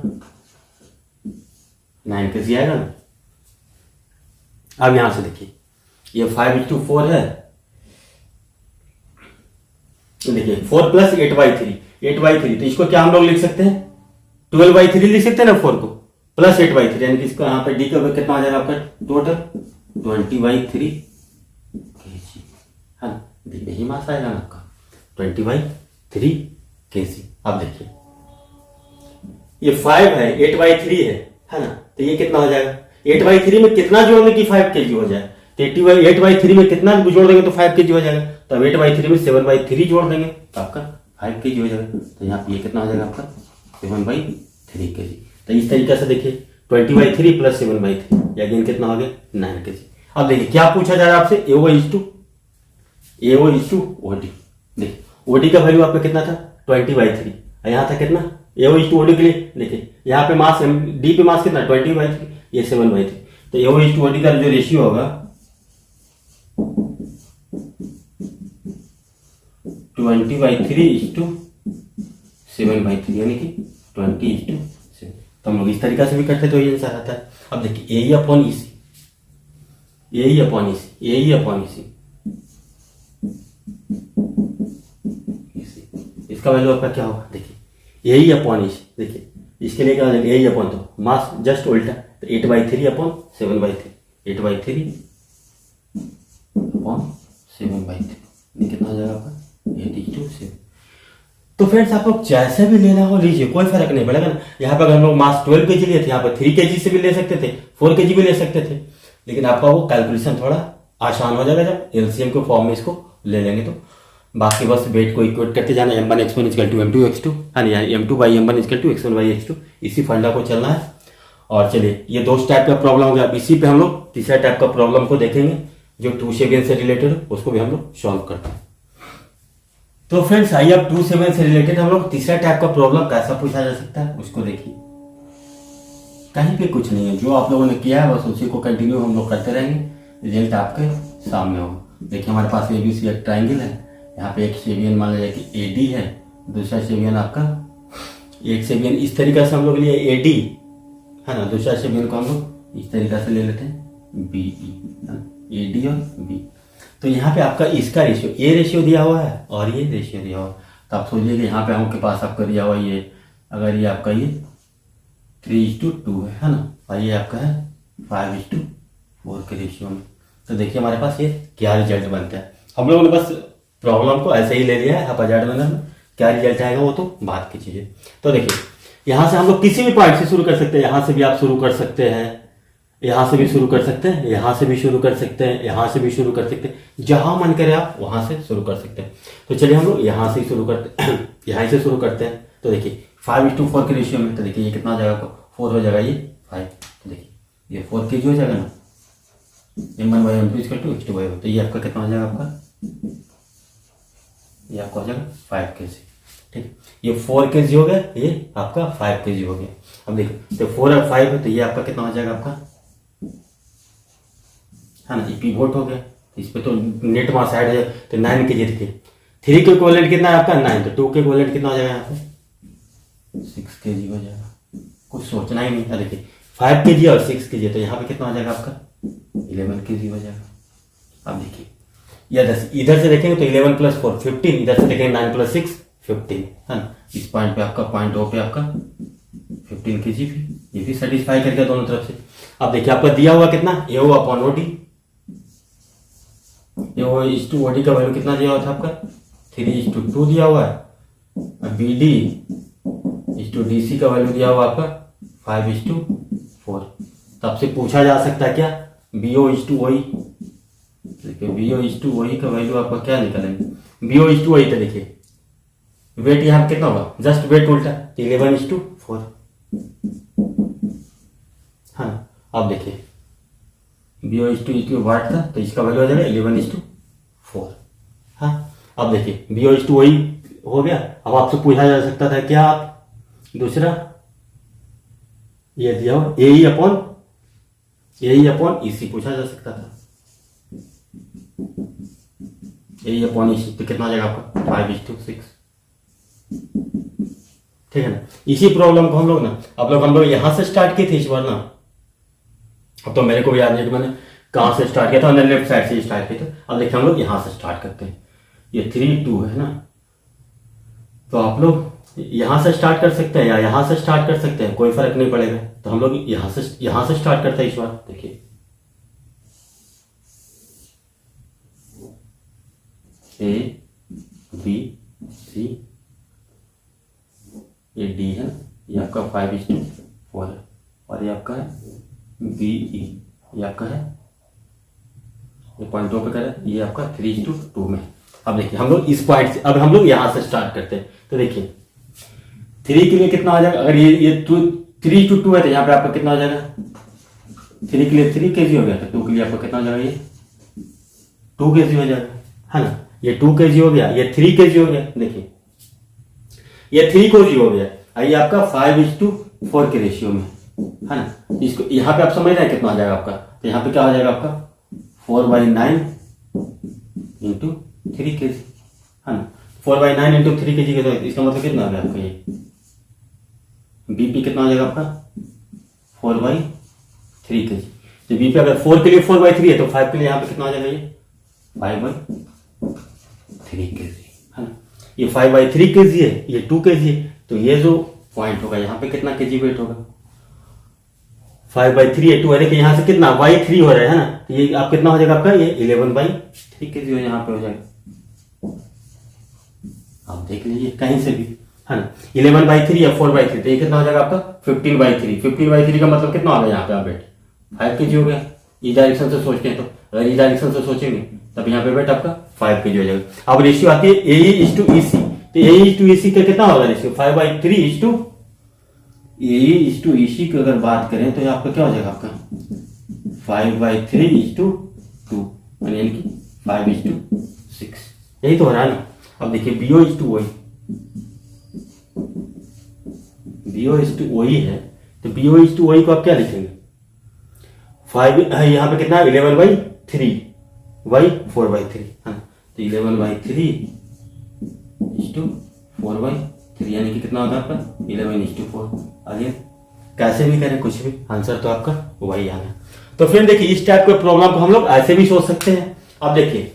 Speaker 1: 9 kg आएगा ना। अब यहां से देखिए ये 5:4 है, देखिए 4 + 8/3, 8/3, तो इसको क्या हम लोग लिख सकते हैं 12/3 लिख सकते हैं ना, 4 को प्लस 8/3, यानी कि इसको यहाँ पे डी का कितना आ जाएगा आपका टोटल 20/3 kg, है ना। यही मास आएगा ना आपका 20/3 kg। अब देखिए ये 5 है, 8/3 है ना, तो ये कितना हो जाएगा 8/3 में कितना जोड़ने की 5 kg हो जाए, तो 8/3 में कितना जोड़ देंगे तो 5 kg हो जाएगा। तो अब 8/3 में 7/3 जोड़ देंगे तो आपका 5 kg हो जाएगा। तो यहाँ पे ये कितना हो जाएगा आपका 7/3 kg। तो इस तरीके से देखिए 20/3 + 7/3 अगेन कितना हो गया 9 kg। अब देखिए क्या पूछा जा रहा है आपसे, AO इज टू OD। देखिए OD का वैल्यू आपका कितना था 20/3, यहाँ था कितना AO इज टू OD के लिए, देखिए यहाँ पे मास D पे मास कितना 20/3, ये 7/3, तो AO इज टू OD का जो रेशियो होगा 20/3 = 7/3, यानी कि 20:7। तो हम लोग इस तरीके से भी करते तो ये आंसर आता है। अब देखिए AE अपॉन EC, इसका वैल्यू आपका क्या होगा, देखिए AE अपॉन EC, देखिए इसके लिए क्या हो जाएगा AE अपॉन, तो मास जस्ट उल्टा, तो 8/3 अपॉन 7/3, 8/3 अपॉन 7/3, ये कितना हो जाएगा आपका 8:7। तो फ्रेंड्स आप लोग जैसे भी लेना हो लीजिए, कोई फर्क नहीं पड़ेगा ना। यहाँ पर अगर हम लोग मास 12 kg लिए थे, यहाँ पर 3 kg से भी ले सकते थे, 4 kg भी ले सकते थे, लेकिन आपका वो कैलकुलेशन थोड़ा आसान हो जाएगा जब एलसीएम के फॉर्म में इसको ले लेंगे। तो बाकी बस वेट को इक्वेट करते जाना, m1 x1 = m2 x2, हाँ, M2/m1 = x1/x2, इसी फंडा को चलना है। और चलिए ये दो टाइप का प्रॉब्लम हो गया। अब इसी पे हम लोग तीसरा टाइप का प्रॉब्लम को देखेंगे जो 2/7 से रिलेटेड है, उसको भी हम लोग सॉल्व करते हैं। तो फ्रेंड्स आइए अब 2/7 से रिलेटेड हम लोग तीसरा टाइप का प्रॉब्लम कैसा पूछा जा सकता है उसको देखिए। कहीं पे कुछ नहीं है, जो आप लोगों ने किया है बस उसी को कंटिन्यू हम लोग करते रहेंगे, रिजल्ट आपके सामने होगा। देखिए हमारे पास ABC एक ट्राइंगल है, यहाँ पे एक सेवियन मान लीजिए कि AD है, दूसरा सेवियन आपका, एक सेवियन इस तरीके से हम लोग लिए AD है ना, दूसरा सेवियन को हम लोग इस तरीके से ले लेते हैं BE, AD और B। तो यहाँ पे आपका इसका रेशियो, ये रेशियो दिया हुआ है और ये रेशियो दिया हुआ है। तो आप सोचिए कि यहाँ पे आपके पास आपका दिया हुआ ये, अगर ये आपका ये 3:2 है ना, और ये आपका है 5:4 के रेशियो में। तो देखिए हमारे पास ये क्या रिजल्ट बनता है। हम लोगों ने बस प्रॉब्लम को ऐसे ही ले लिया है हाइपोजाइड मैनर में, क्या रिजल्ट आएगा वो तो बात की चीज़ है। तो देखिए यहाँ से हम लोग किसी भी पॉइंट से शुरू कर सकते हैं, यहाँ से भी आप शुरू कर सकते हैं, यहाँ से भी शुरू कर सकते हैं, यहाँ से भी शुरू कर सकते हैं, यहाँ से भी शुरू कर सकते हैं, जहां मन करे आप वहां से शुरू कर सकते हैं। तो चलिए हम लोग यहाँ से शुरू करते हैं यहाँ से शुरू करते हैं। तो देखिए 5:4 के रेशियो में, तो देखिए ये कितना हो जाएगा, 4 हो जाएगा, ये 5, तो देखिए ये 4 kg हो जाएगा ना, m1/m2 = x2/1, तो ये आपका कितना हो जाएगा, आपका ये आपका हो जाएगा 5 kg। ठीक, ये 4 kg हो गया, ये आपका 5 kg हो गया। अब देखिए तो 4 और 5 है, तो ये आपका कितना हो जाएगा, आपका है ना, ये पिवोट हो गया। तो इस पे तो नेट मास ऐड है, तो 9 kg देखिए, 3 के इक्विवेलेंट कितना है आपका 9, तो 2 के इक्विवेलेंट कितना हो जाएगा यहाँ पे 6 kg हो जाएगा। कुछ सोचना ही नहीं था। देखिए 5 kg और 6 kg, तो यहाँ पे कितना हो जाएगा आपका 11 kg हो जाएगा। अब देखिए इधर से देखेंगे तो 11 + 4 15, इधर से देखेंगे 9 + 6 15 है ना। इस पॉइंट पे आपका पॉइंट O पे आपका 15 kg भी, ये भी सेटिस्फाई करके दोनों तरफ से। अब देखिए आपका दिया हुआ कितना, AO/OD, AO/OD का वैल्यू कितना दिया हुआ था आपका 3:2 दिया हुआ है। BD/DC का वैल्यू दिया हुआ आपका 5:4। तो आपसे पूछा जा सकता है क्या BO/OE, देखिए BO/OE का वैल्यू आपका क्या निकलेंगे, BO/OE, तो देखिए वेट यहाँ कितना होगा, जस्ट वेट उल्टा 11:4 है ना। अब देखिए BO/E वाट था, तो इसका वैल्यू हो जाएगा 11:4। हाँ, अब देखिए BO/OE हो गया। अब आपसे पूछा जा सकता था क्या, आप दूसरा ये दिया हो AE/EC पूछा जा सकता था। AE/EC तो कितना हो जाएगा आपका 5:6, ठीक है ना। इसी प्रॉब्लम को हम लोग यहां से स्टार्ट किए थे इस बार ना। अब तो मेरे को भी याद नहीं कि मैंने कहां से स्टार्ट किया था, मैंने लेफ्ट साइड से स्टार्ट किया था। अब देखिए हम लोग यहां से स्टार्ट करते हैं, ये 3:2 है ना, तो आप लोग यहां से स्टार्ट कर सकते हैं या यहां से स्टार्ट कर सकते हैं, कोई फर्क नहीं पड़ेगा। तो हम लोग यहां से स्टार्ट करते हैं इस बार। देखिए ABC, ये D है, ये आपका 5:4 है, और ये आपका है BE, ये आपका है, ये पॉइंट पे करें, ये आपका 3:2 में। अब देखिए हम लोग इस पॉइंट से, अब हम लोग यहां से स्टार्ट करते हैं। तो देखिए 3 के लिए कितना हो जाएगा, अगर ये 3:2 है तो यहाँ पे आपका कितना हो जाएगा, 3 के लिए 3 kg हो गया, तो 2 के लिए आपका कितना हो जाएगा, ये 2 kg हो जाएगा, है ना। ये 2 kg हो गया, ये 3 kg हो गया। देखिए ये 3 kg हो गया, ये आपका 5:4 के रेशियो में, है ना। इसको यहाँ पे आप समझ रहे हैं कितना आ जाएगा आपका, तो यहाँ पे क्या हो जाएगा आपका 4/9 × 3 kg, है ना। 4/9 × 3 kg, तो इसका मतलब कितना आ गया आपका, ये BP कितना आ जाएगा आपका 4/3 kg। तो BP अगर 4 के लिए 4/3 है, तो 5 के लिए यहाँ पे कितना आ जाएगा, ये 5/3 kg, है ना। ये 5/3 kg है, ये 2 kg है, तो ये जो पॉइंट होगा यहाँ पे कितना kg वेट होगा, 5/3 है, 2 है, देखिए यहाँ से कितना y3 हो रहा है ना, तो ये आप कितना हो जाएगा आपका, ये 11/3 kg यहाँ पे हो जाएगा। आप देख लीजिए कहीं से भी, है ना। 11/3 या 4/3, तो ये कितना हो जाएगा आपका 15/3। 15/3 का मतलब कितना आ गया यहाँ पे, आप वेट 5 kg हो गया। इस डायरेक्शन से सोचते हैं, तो अगर इस डायरेक्शन से सोचेंगे तब यहाँ पे वेट आपका 5 kg हो जाएगा। अब रेशियो आती है AE/EC, तो AE/EC का कितना होगा रेशियो, 5/3 AE/AC की अगर बात करें तो ये आपका क्या हो जाएगा, आपका 5/3:2, यानी कि 5:6, यही तो हो रहा है ना। अब देखिए BO/OE, BO/OE है, तो BO/OE को आप क्या लिखेंगे, 5 यहाँ पे कितना 11/3/4/3 है ना, तो 11/3:4/3 यानी कि कितना होगा आपका 11:4। आगे कैसे भी करें कुछ भी, आंसर तो आपका वही आना है। तो फिर देखिए इस टाइप के प्रॉब्लम को हम लोग ऐसे भी सोच सकते हैं। अब देखिए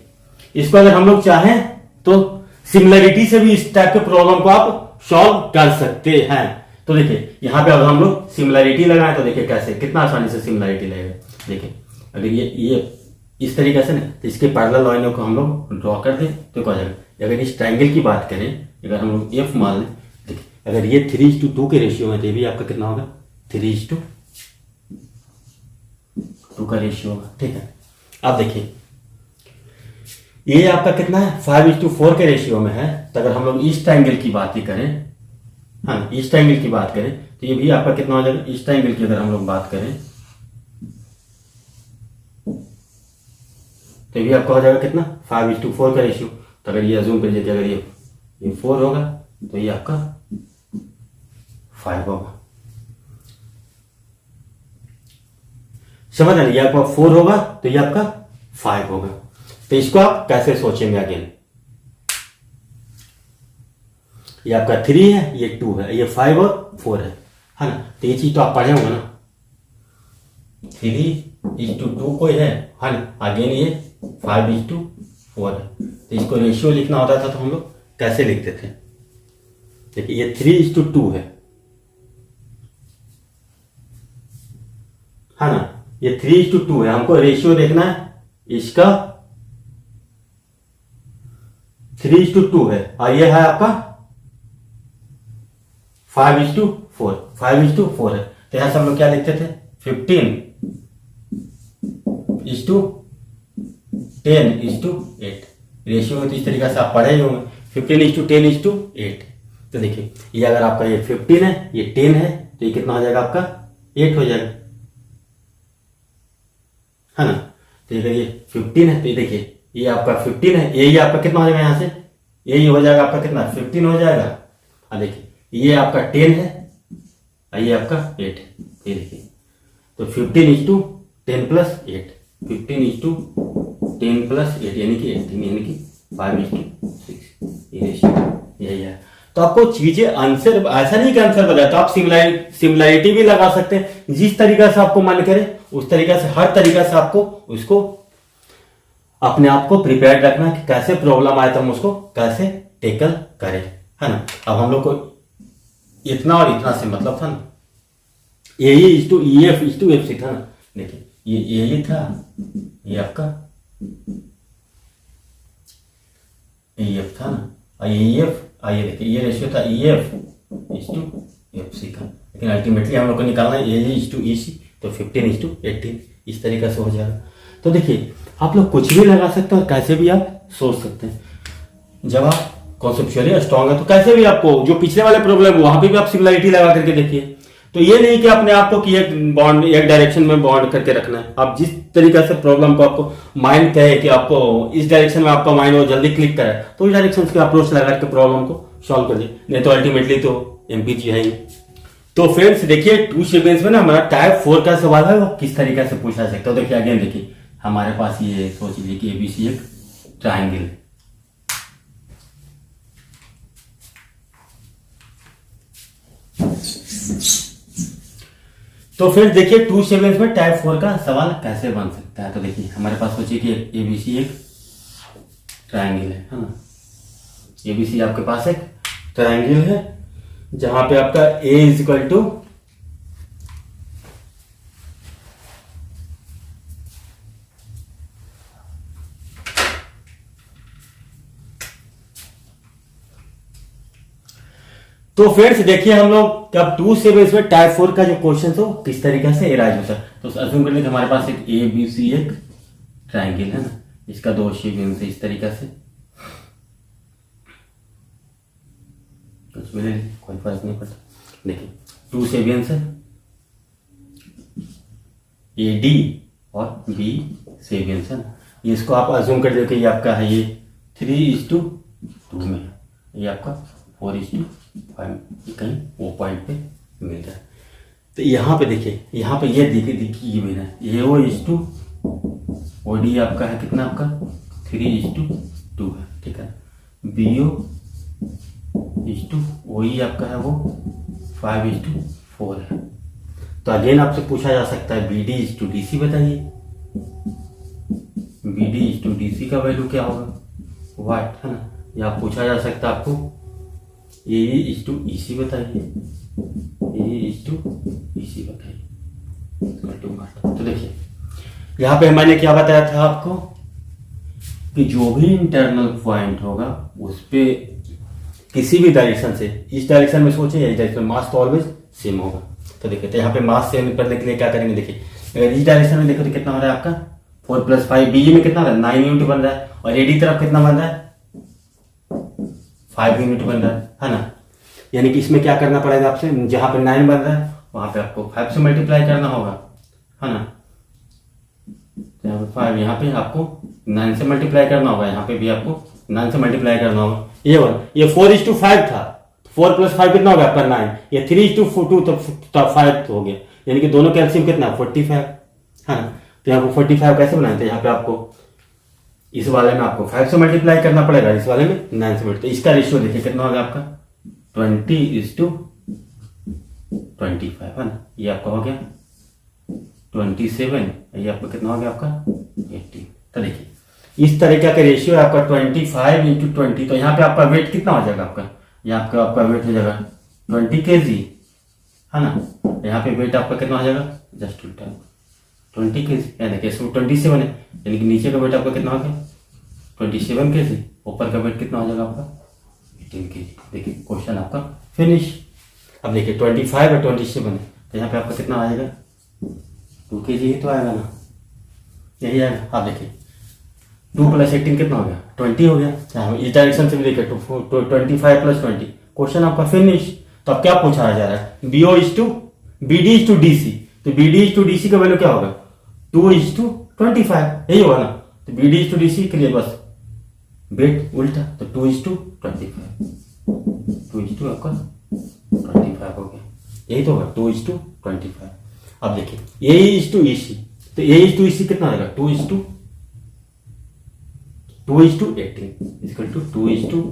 Speaker 1: इसको अगर हम लोग चाहें तो सिमिलरिटी से भी इस टाइप के प्रॉब्लम को आप सॉल्व कर सकते हैं। तो देखिए यहाँ पे अगर हम लोग सिमिलरिटी लगाएं तो देखिए कैसे, कितना आसानी से सिमिलरिटी लगेगा। देखिए अगर ये इस तरीके से ना, तो इसके पैरेलल लाइनों को हम लोग ड्रॉ कर दें तो क्या हो जाएगा। अगर इस ट्रायंगल की बात करें, अगर हम लोग F मान लें, देखिए अगर ये 3:2 के रेशियो में, तो ये भी आपका कितना होगा 3:2 का रेशियो होगा, ठीक है। अब देखिए ये आपका कितना है 5:4 के रेशियो में है, तो अगर हम लोग इस ट्रायंगल की बात ही करें, हाँ इस ट्रायंगल की बात करें तो ये भी आपका कितना हो जाएगा, इस ट्रायंगल की अगर हम लोग बात करें तो ये भी आपका हो जाएगा कितना 5:4 का रेशियो। तो अगर ये अज्यूम कर लीजिए अगर ये 4 होगा तो ये आपका 5 होगा, समझ रहे, ये आपका 4 होगा तो ये आपका 5 होगा। तो इसको आप कैसे सोचेंगे, अगेन ये आपका 3 है, ये 2 है, ये 5 और 4 है ना। तो ये चीज तो आप पढ़े होंगे ना, 3:2 कोई है ना, अगेन ये 5:4 है। तो इसको रेशियो लिखना होता था तो हम लोग कैसे लिखते थे, देखिए ये 3:2 है ना, ये 3:2 है, हमको रेशियो देखना है इसका 3:2 है, और ये है आपका 5:4 है। तो यहां से हम लोग क्या लिखते थे 15:10:8 रेशियो में, तो इस तरीके से आप पढ़े ही होंगे 15:10:8। तो देखिए ये अगर आपका ये 15 है, ये 10 है, तो ये कितना हो जाएगा आपका 8 हो जाएगा, है ना। तो ये 15 है, तो ये देखिए ये आपका 15 है, ये आपका कितना हो जाएगा, यहां से यही हो जाएगा आपका कितना 15 हो जाएगा। और देखिए ये आपका 10 है, ये आपका 8 है, ये देखिए तो 15:10+8, 15:10+8 यानी कि 18 यानी कि 5:6 ये रेशियो यही है। तो आपको चीजें आंसर ऐसा नहीं कि आंसर बताया, तो आप सिमिलरिटी भी लगा सकते हैं, जिस तरीका से आपको मन करे उस तरीका से, हर तरीका से आपको उसको अपने आप को प्रिपेयर रखना कि कैसे प्रॉब्लम आए तो हम उसको कैसे टेकल करें, है ना। अब हम लोग को इतना और इतना से मतलब था ना, AE/EF/FC था ना, देखिए ये AE था, ये आपका EF था ना, और EF, ये देखिए ये रेशियो था EF/FC का, लेकिन अल्टीमेटली हम लोग को निकालना है AE/EC, तो 15:18 इस तरीके से हो जाएगा। तो देखिए आप लोग कुछ भी लगा सकते हैं और कैसे भी आप सोच सकते हैं। जब आप कॉन्सेप्चुअली स्ट्रांग है तो कैसे भी आपको जो पिछले वाले प्रॉब्लम वहां पे भी आप सिमिलरिटी लगा करके देखिए। तो ये नहीं कि अपने आप को कि एक बॉन्ड एक डायरेक्शन में बॉन्ड करके रखना है, आप जिस तरीके से प्रॉब्लम को आपको माइंड कहे कि आपको इस डायरेक्शन में आपका माइंड वो जल्दी क्लिक करे तो उस डायरेक्शन के अप्रोच लगा के प्रॉब्लम को सॉल्व कर दिए, नहीं तो अल्टीमेटली तो MPG है ही। तो फ्रेंड्स देखिए 2 सीक्वेंस में ना हमारा टाइप 4 का सवाल है वो किस तरीके से पूछा सकता है। देखिए अगेन देखिए हमारे पास ये सोच लीजिए कि ABC एक ट्राइंगल है, तो फिर देखिए 2 सीक्वेंस में टाइप 4 का सवाल कैसे बन सकता है। तो देखिए हमारे पास सोचिए कि ABC एक ट्राइंगल है ना, ABC आपके पास एक ट्राइंगल है जहां पे आपका A = तो फ्रेंड्स देखिए हम लोग कब 2 से बेस में टाइप 4 का जो क्वेश्चन हो किस तरीके से एराइज होता है। तो अज्यूम कर लीजिए हमारे पास एक ABC एक ट्राइंगल है ना, इसका 2 सीक्वेंस है इस तरीके से, कुछ भी नहीं कोई फर्क नहीं पड़ता। देखिए 2 सेवियंस है, ए डी और बी सेवियंस है ना। इसको आप अज्यूम कर दो कि ये आपका है, ये 3:2 में है, ये आपका 4:5 कहीं वो पॉइंट पे मिल रहा है। तो यहाँ पे देखिए, यहाँ पे ये देखिए ये मेरा ये O is to O D आपका है कितना, आपका 3:2 है, ठीक है। B O is to O E आपका है वो 5:4 है। तो अगेन आपसे पूछा जा सकता है B D is to D C बताइए, B D is to D C का वैल्यू क्या होगा, वाट है ना। या पूछा जा सकता है आपको ए इज टू ई सी बताइए, ए इज टू ई सी बताइए। तो देखिए यहाँ पे मैंने क्या बताया था आपको कि जो भी इंटरनल पॉइंट होगा उस पे किसी भी डायरेक्शन से, इस डायरेक्शन में सोचे या इस डायरेक्शन में, मास तो ऑलवेज सेम होगा। तो देखिए, तो यहाँ पे मास सेम करने के लिए क्या करेंगे, देखिए अगर इस डायरेक्शन में देखो तो कितना हो रहा है आपका 4 + 5, बीजी में कितना हो रहा है 9 यूनिट बन रहा है, और एडी तरफ कितना बन रहा है 5 यूनिट बन रहा है ना। यानी कि इसमें क्या करना पड़ेगा आपसे, जहां पे 9 बन रहा है वहां पे आपको 5 से मल्टीप्लाई करना होगा, है ना। तो यहाँ पे 5, यहाँ पे आपको 9 से मल्टीप्लाई करना होगा, यहाँ पे भी आपको 9 से मल्टीप्लाई करना होगा। ये 4:5 था, 4 + 5 कितना होगा आपका 9, ये 3:2 तो 5 हो गया, यानी कि दोनों कैल्सियम कितना 45 है ना। तो यहाँ पे 45 कैसे बनाए थे, यहाँ पे आपको इस वाले में आपको 5 से मल्टीप्लाई करना पड़ेगा, इस वाले में 9 से मल्टीप्लाई। इसका रेशियो देखिए कितना होगा आपका 20:25 है ना। ये आपका हो गया 27, ये आपका कितना हो गया आपका 18। तो देखिए इस तरीके का रेशियो है आपका 25:20। तो यहाँ पे आपका वेट कितना हो जाएगा आपका, यहाँ आपका वेट हो जाएगा 20 kg है ना। यहाँ पे वेट आपका कितना हो जाएगा, जस्ट उल्टा 20 kg, यानी देखिए इसमें 27 है, यानी कि नीचे का वेट आपका कितना हो गया 27 kg, ऊपर का वेट कितना हो जाएगा आपका 18 kg। देखिए क्वेश्चन आपका फिनिश। अब देखिए 25 और 27 है, तो यहाँ पे आपका कितना आ जाएगा 2 kg ही तो आएगा ना, यही आएगा। आप देखिए 2 + 18 कितना हो गया 20 हो गया। इस डायरेक्शन से भी देखिए 25 + 20, क्वेश्चन आपका फिनिश। तो अब क्या पूछा जा रहा है, B D is to D C. तो B D is to D C का वैल्यू क्या होगा 2:25, यही होगा ना। तो B D is to D C के लिए बस वेट उल्टा, तो 2:25, 2 आपका 25 हो गया, यही तो होगा 2:25। अब देखिए ए इज टू ई सी, तो ए इज टू ई सी कितना आएगा 2:18 इक्वल टू 2:18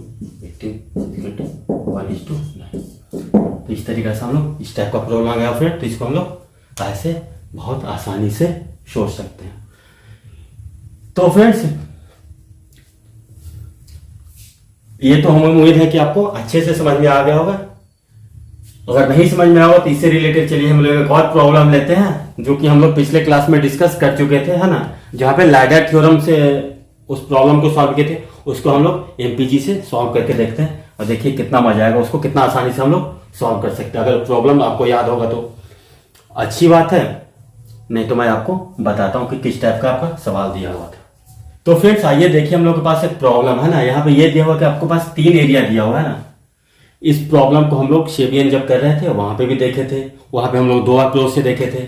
Speaker 1: इक्वल टू 1:9। तो इस तरीके से हम लोग इस टाइप का प्रॉब्लम आ गया फिर, तो इसको हम लोग ऐसे बहुत आसानी से सोच सकते हैं। तो फ्रेंड्स ये तो हमें उम्मीद है कि आपको अच्छे से समझ में आ गया होगा। अगर नहीं समझ में आया तो इससे रिलेटेड चलिए हम लोग एक और प्रॉब्लम लेते हैं, जो कि हम लोग पिछले क्लास में डिस्कस कर चुके थे, है ना। जहां पे लैडर थ्योरम से उस प्रॉब्लम को सॉल्व किए थे, उसको हम लोग एमपीजी से सॉल्व करके देखते हैं, और देखिए कितना मजा आएगा, उसको कितना आसानी से हम लोग सॉल्व कर सकते हैं। अगर प्रॉब्लम आपको याद होगा तो अच्छी बात है, नहीं तो मैं आपको बताता हूँ कि किस टाइप का आपका सवाल दिया हुआ था। तो फ्रेंड्स आइए देखिए, हम लोग के पास एक प्रॉब्लम है ना। यहाँ पे ये दिया हुआ कि आपके पास 3 एरिया दिया हुआ है ना। इस प्रॉब्लम को हम लोग शेबियन जब कर रहे थे वहां पे भी देखे थे, वहां पे हम लोग 2 अप्रोच से देखे थे,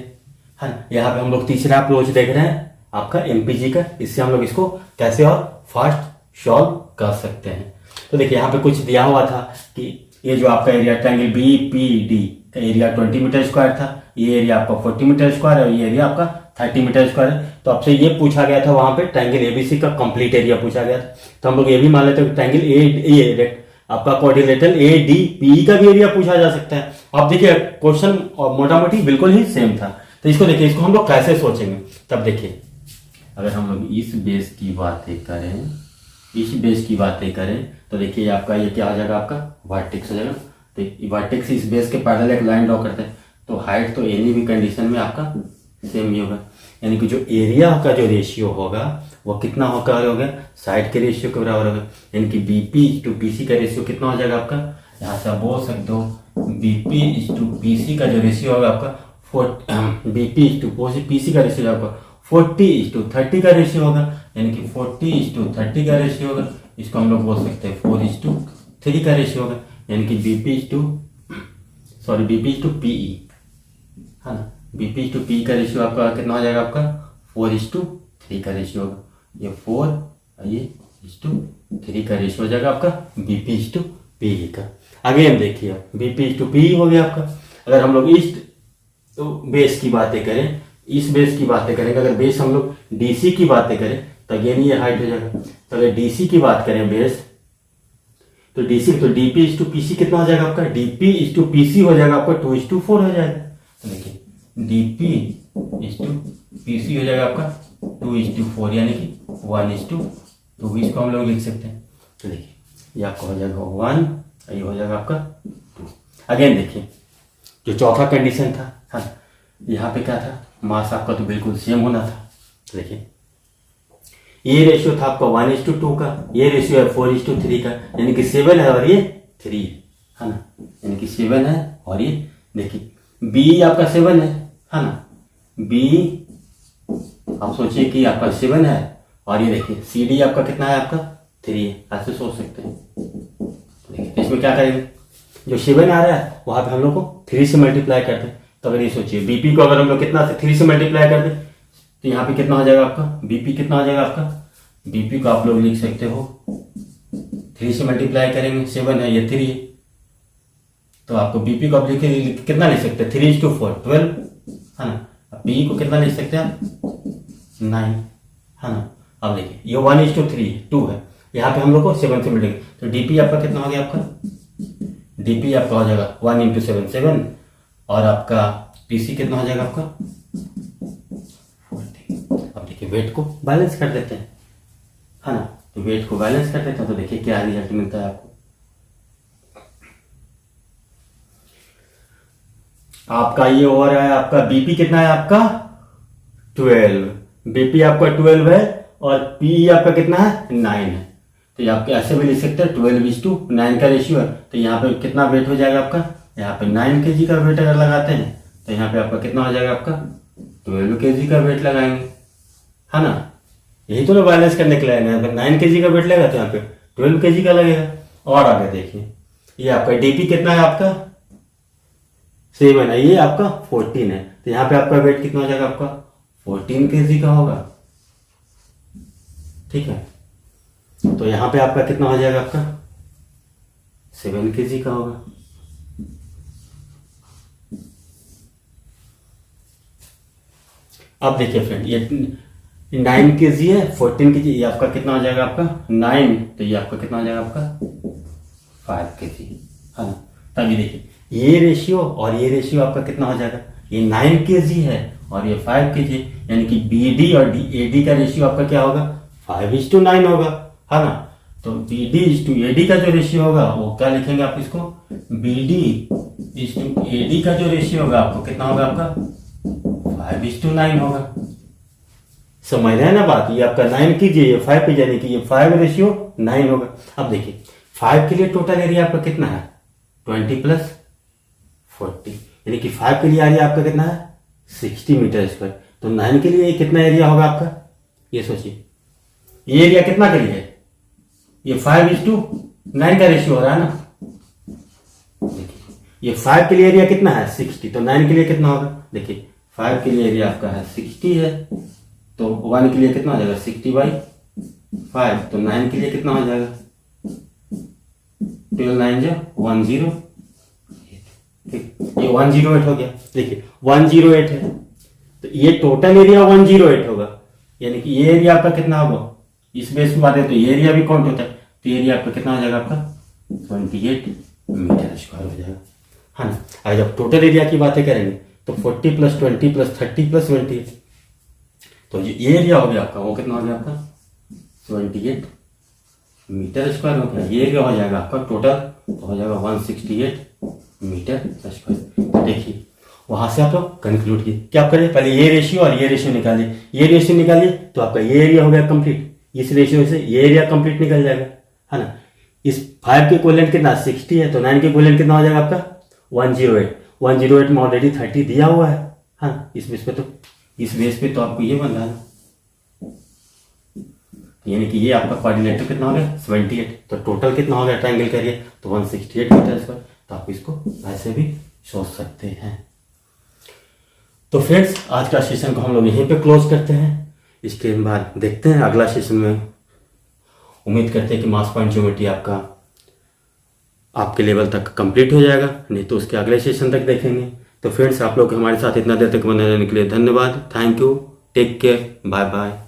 Speaker 1: है ना। यहाँ पे हम लोग तीसरा अप्रोच देख रहे हैं आपका एमपीजी का। इससे हम लोग इसको कैसे और फास्ट सॉल्व कर सकते हैं। तो देखिए यहाँ पे कुछ दिया हुआ था कि ये जो आपका area triangle B P D का एरिया 20 मीटर स्क्वायर था, ये एरिया आपका 40 मीटर स्क्वायर है, और ये एरिया आपका 30 मीटर स्क्वायर है। तो आपसे ये पूछा गया था वहां पे ट्रायंगल एबीसी का कंप्लीट एरिया पूछा गया था। तो हम लोग ये भी मान लेते हैं ट्रायंगल ए आपका क्वाड्रिलेटरल ए डी पी का भी एरिया पूछा जा सकता है। अब देखिए क्वेश्चन मोटा मोटी बिल्कुल ही सेम था। तो इसको देखिए, इसको हम लोग कैसे सोचेंगे। तब देखिए अगर हम लोग इस बेस की बातें करें, तो देखिए आपका ये क्या हो जाएगा, आपका वर्टेक्स हो जाएगा। तो वर्टेक्स इस बेस के पैरेलल एक लाइन ड्रॉ करते हैं, तो हाइट तो एनी भी कंडीशन में आपका सेम ही होगा, यानी कि जो एरिया का जो रेशियो होगा वो कितना होगा साइड के रेशियो के बराबर होगा। यानी कि बीपी टू पीसी का रेशियो कितना हो जाएगा आपका, यहाँ से आप बोल सकते हो बीपी टू पीसी का जो रेशियो होगा आपका बीपी टू पीसी का रेशियो आपका 40:30 का रेशियो होगा, यानी कि 40:30 का रेशियो होगा। इसको हम लोग बोल सकते हैं 4:3 का रेशियो होगा, यानी कि सॉरी बीपी टू पीई, है ना। बीपी टू पी का रेशियो आपका कितना हो जाएगा, आपका 4:3 का रेशियो होगा। ये 4 ये 3 का रेशियो हो जाएगा आपका बीपी टू पीई का। आगे हम देखिए बीपी टू पीई हो गया आपका। अगर हम लोग ईस्ट बेस की बातें करें, इस बेस की बातें करेंगे, अगर बेस हम लोग डीसी की बातें करें तो अगेन ये हाइट हो जाएगा। तो अगर डीसी की बात करें बेस, तो डीसी तो डीपी इज टू पीसी कितना हो जाएगा आपका, डीपी इज टू पीसी हो जाएगा आपका 2:4 हो जाएगा। तो देखिए डीपी इज टू पीसी हो जाएगा आपका 2:4, यानी कि 1:2। इसको हम लोग लिख सकते हैं। तो देखिए ये आपका हो जाएगा 1, ये हो जाएगा आपका 2। अगेन देखिए जो चौथा कंडीशन था, हाँ, यहाँ पे क्या था, मास आपका तो बिल्कुल सेम होना था। तो देखिए ये रेशियो था आपका 1:2 का, ये रेशियो है 4:3 का, यानी कि 7 है और ये 3 है ना, यानी कि 7 है और ये देखिए बी आपका 7 है ना, बी आप सोचिए कि आपका 7 है और ये देखिए सी डी आपका कितना है, आपका 3 है। ऐसे सोच सकते हैं। देखिए इसमें क्या करेंगे, जो 7 आ रहा है वहां पे हम लोग को 3 से मल्टीप्लाई करते हैं। तो अगर ये सोचिए बीपी को अगर हम लोग कितना से 3 से मल्टीप्लाई कर दें तो यहाँ पे कितना हो जाएगा आपका, बीपी कितना हो जाएगा आपका, बीपी को आप लोग लिख सकते हो 3 से मल्टीप्लाई करेंगे, 7 है ये 3 है, तो आपको बीपी को आप कितना लिख सकते हैं, 3:4 12 है ना। अब पी को कितना लिख सकते हैं आप, 9 है ना। अब देखिए ये 1:3 2 है, यहाँ पे हम लोग को 7 से मिलेंगे, तो डीपी आपका कितना हो गया, आपका डीपी आपका हो जाएगा 1 × 7 7, और आपका पीसी कितना हो जाएगा आपका 40। अब देखिए वेट को बैलेंस कर देते हैं, है ना। तो वेट को बैलेंस कर देते हैं, तो देखिए क्या रिजल्ट मिलता है आपको। आपका ये हो रहा है, आपका बीपी कितना है आपका 12, बीपी आपका 12 है और पी आपका कितना है 9 है। तो ये आप ऐसे भी लिख सकते हैं 12:9 का रेशियो है। तो यहाँ पे कितना वेट हो जाएगा आपका, यहाँ पे 9 kg का वेट अगर लगाते हैं तो यहाँ पे आपका कितना हो जाएगा, आपका 12 kg का वेट लगाएंगे, है ना। यही तो ना बैलेंस करने के लिए यहाँ पे 9 kg का वेट लगेगा, तो यहाँ पे 12 kg का लगेगा। और आगे देखिए ये आपका डीपी कितना है, आपका 7 है, ये आपका 14 है, तो यहाँ पे आपका वेट कितना हो जाएगा, आपका 14 kg का होगा, ठीक है। तो यहाँ पे आपका कितना हो जाएगा, आपका 7 kg का होगा। अब देखिए फ्रेंड ये 9 kg है, 14 kg, ये आपका कितना हो जाएगा, आपका 9, तो ये आपका कितना हो जाएगा, आपका 5 kg, है ना। तभी देखिए ये रेशियो और ये रेशियो आपका कितना हो जाएगा, ये 9 kg है और ये 5 kg, यानी कि BD और AD का रेशियो आपका क्या होगा, 5:9 होगा, है ना। तो BD/AD का जो रेशियो होगा वो क्या लिखेंगे आप इसको, BD/AD का जो रेशियो होगा आपको कितना होगा, आपका 5:9 होगा। समझ रहे हैं ना बात, ये आपका 9 कीजिए, ये 5 कीजिए, यानी कि ये 5:9 होगा। अब देखिए 5 के लिए टोटल एरिया आपका कितना है, 20 + 40, यानी कि 5 के लिए एरिया आपका कितना है 60 मीटर स्क्वायर। तो 9 के लिए कितना एरिया होगा आपका, ये सोचिए ये एरिया कितना के लिए है, ये 5:9 का रेशियो हो रहा है ना। देखिए ये 5 के लिए एरिया कितना है 60, तो 9 के लिए कितना होगा, देखिए 5 के लिए एरिया आपका है 60 है, तो 1 के लिए कितना हो जाएगा 60/5, तो 9 के लिए कितना हो जाएगा 12 9 × 10, ठीक, ये 108 हो गया। देखिए 108 है, तो ये टोटल एरिया 108 होगा, यानी कि ये एरिया आपका कितना होगा, इस बेस में बात है तो ये एरिया भी काउंट होता है, तो ये एरिया आपका कितना हो जाएगा, आपका 28 मीटर स्क्वायर हो जाएगा, है ना। अगर जब टोटल एरिया की बातें करेंगे तो 40 + 20 + 30 + 28, तो ये एरिया हो गया आपका, वो कितना हो गया आपका 28 मीटर स्क्वायर हो गया। ये एरिया हो जाएगा आपका टोटल, तो हो जाएगा 168 मीटर स्क्वायर। तो देखिए वहां से आप लोग कंक्लूड किए क्या करें, पहले ये रेशियो और ये रेशियो निकालिए, ये रेशियो निकालिए तो आपका ये एरिया हो गया कंप्लीट, इस रेशियो से ये एरिया कंप्लीट निकल जाएगा, है ना। इस 5 के इक्विवेलेंट कितना 60 है, तो 9 के इक्विवेलेंट कितना हो जाएगा आपका 108 में ऑलरेडी 30 दिया हुआ है, हाँ। इस बेस पे तो आपको ये बन रहा है, यानी कि ये आपका कोऑर्डिनेटर कितना हो गया 78, तो टोटल कितना हो गया ट्रायंगल का एरिया, तो 168 मीटर स्क्वायर। तो आप इसको ऐसे भी सोच सकते हैं। तो फ्रेंड्स आज का सेशन को हम लोग यहीं पे क्लोज करते हैं। इसके बाद देखते हैं अगला सेशन में। उम्मीद करते हैं कि मास पॉइंट ज्योमेट्री आपके लेवल तक कंप्लीट हो जाएगा, नहीं तो उसके अगले सेशन तक देखेंगे। तो फ्रेंड्स आप लोग हमारे साथ इतना देर तक बने रहने के लिए धन्यवाद। Thank you, take care, bye bye.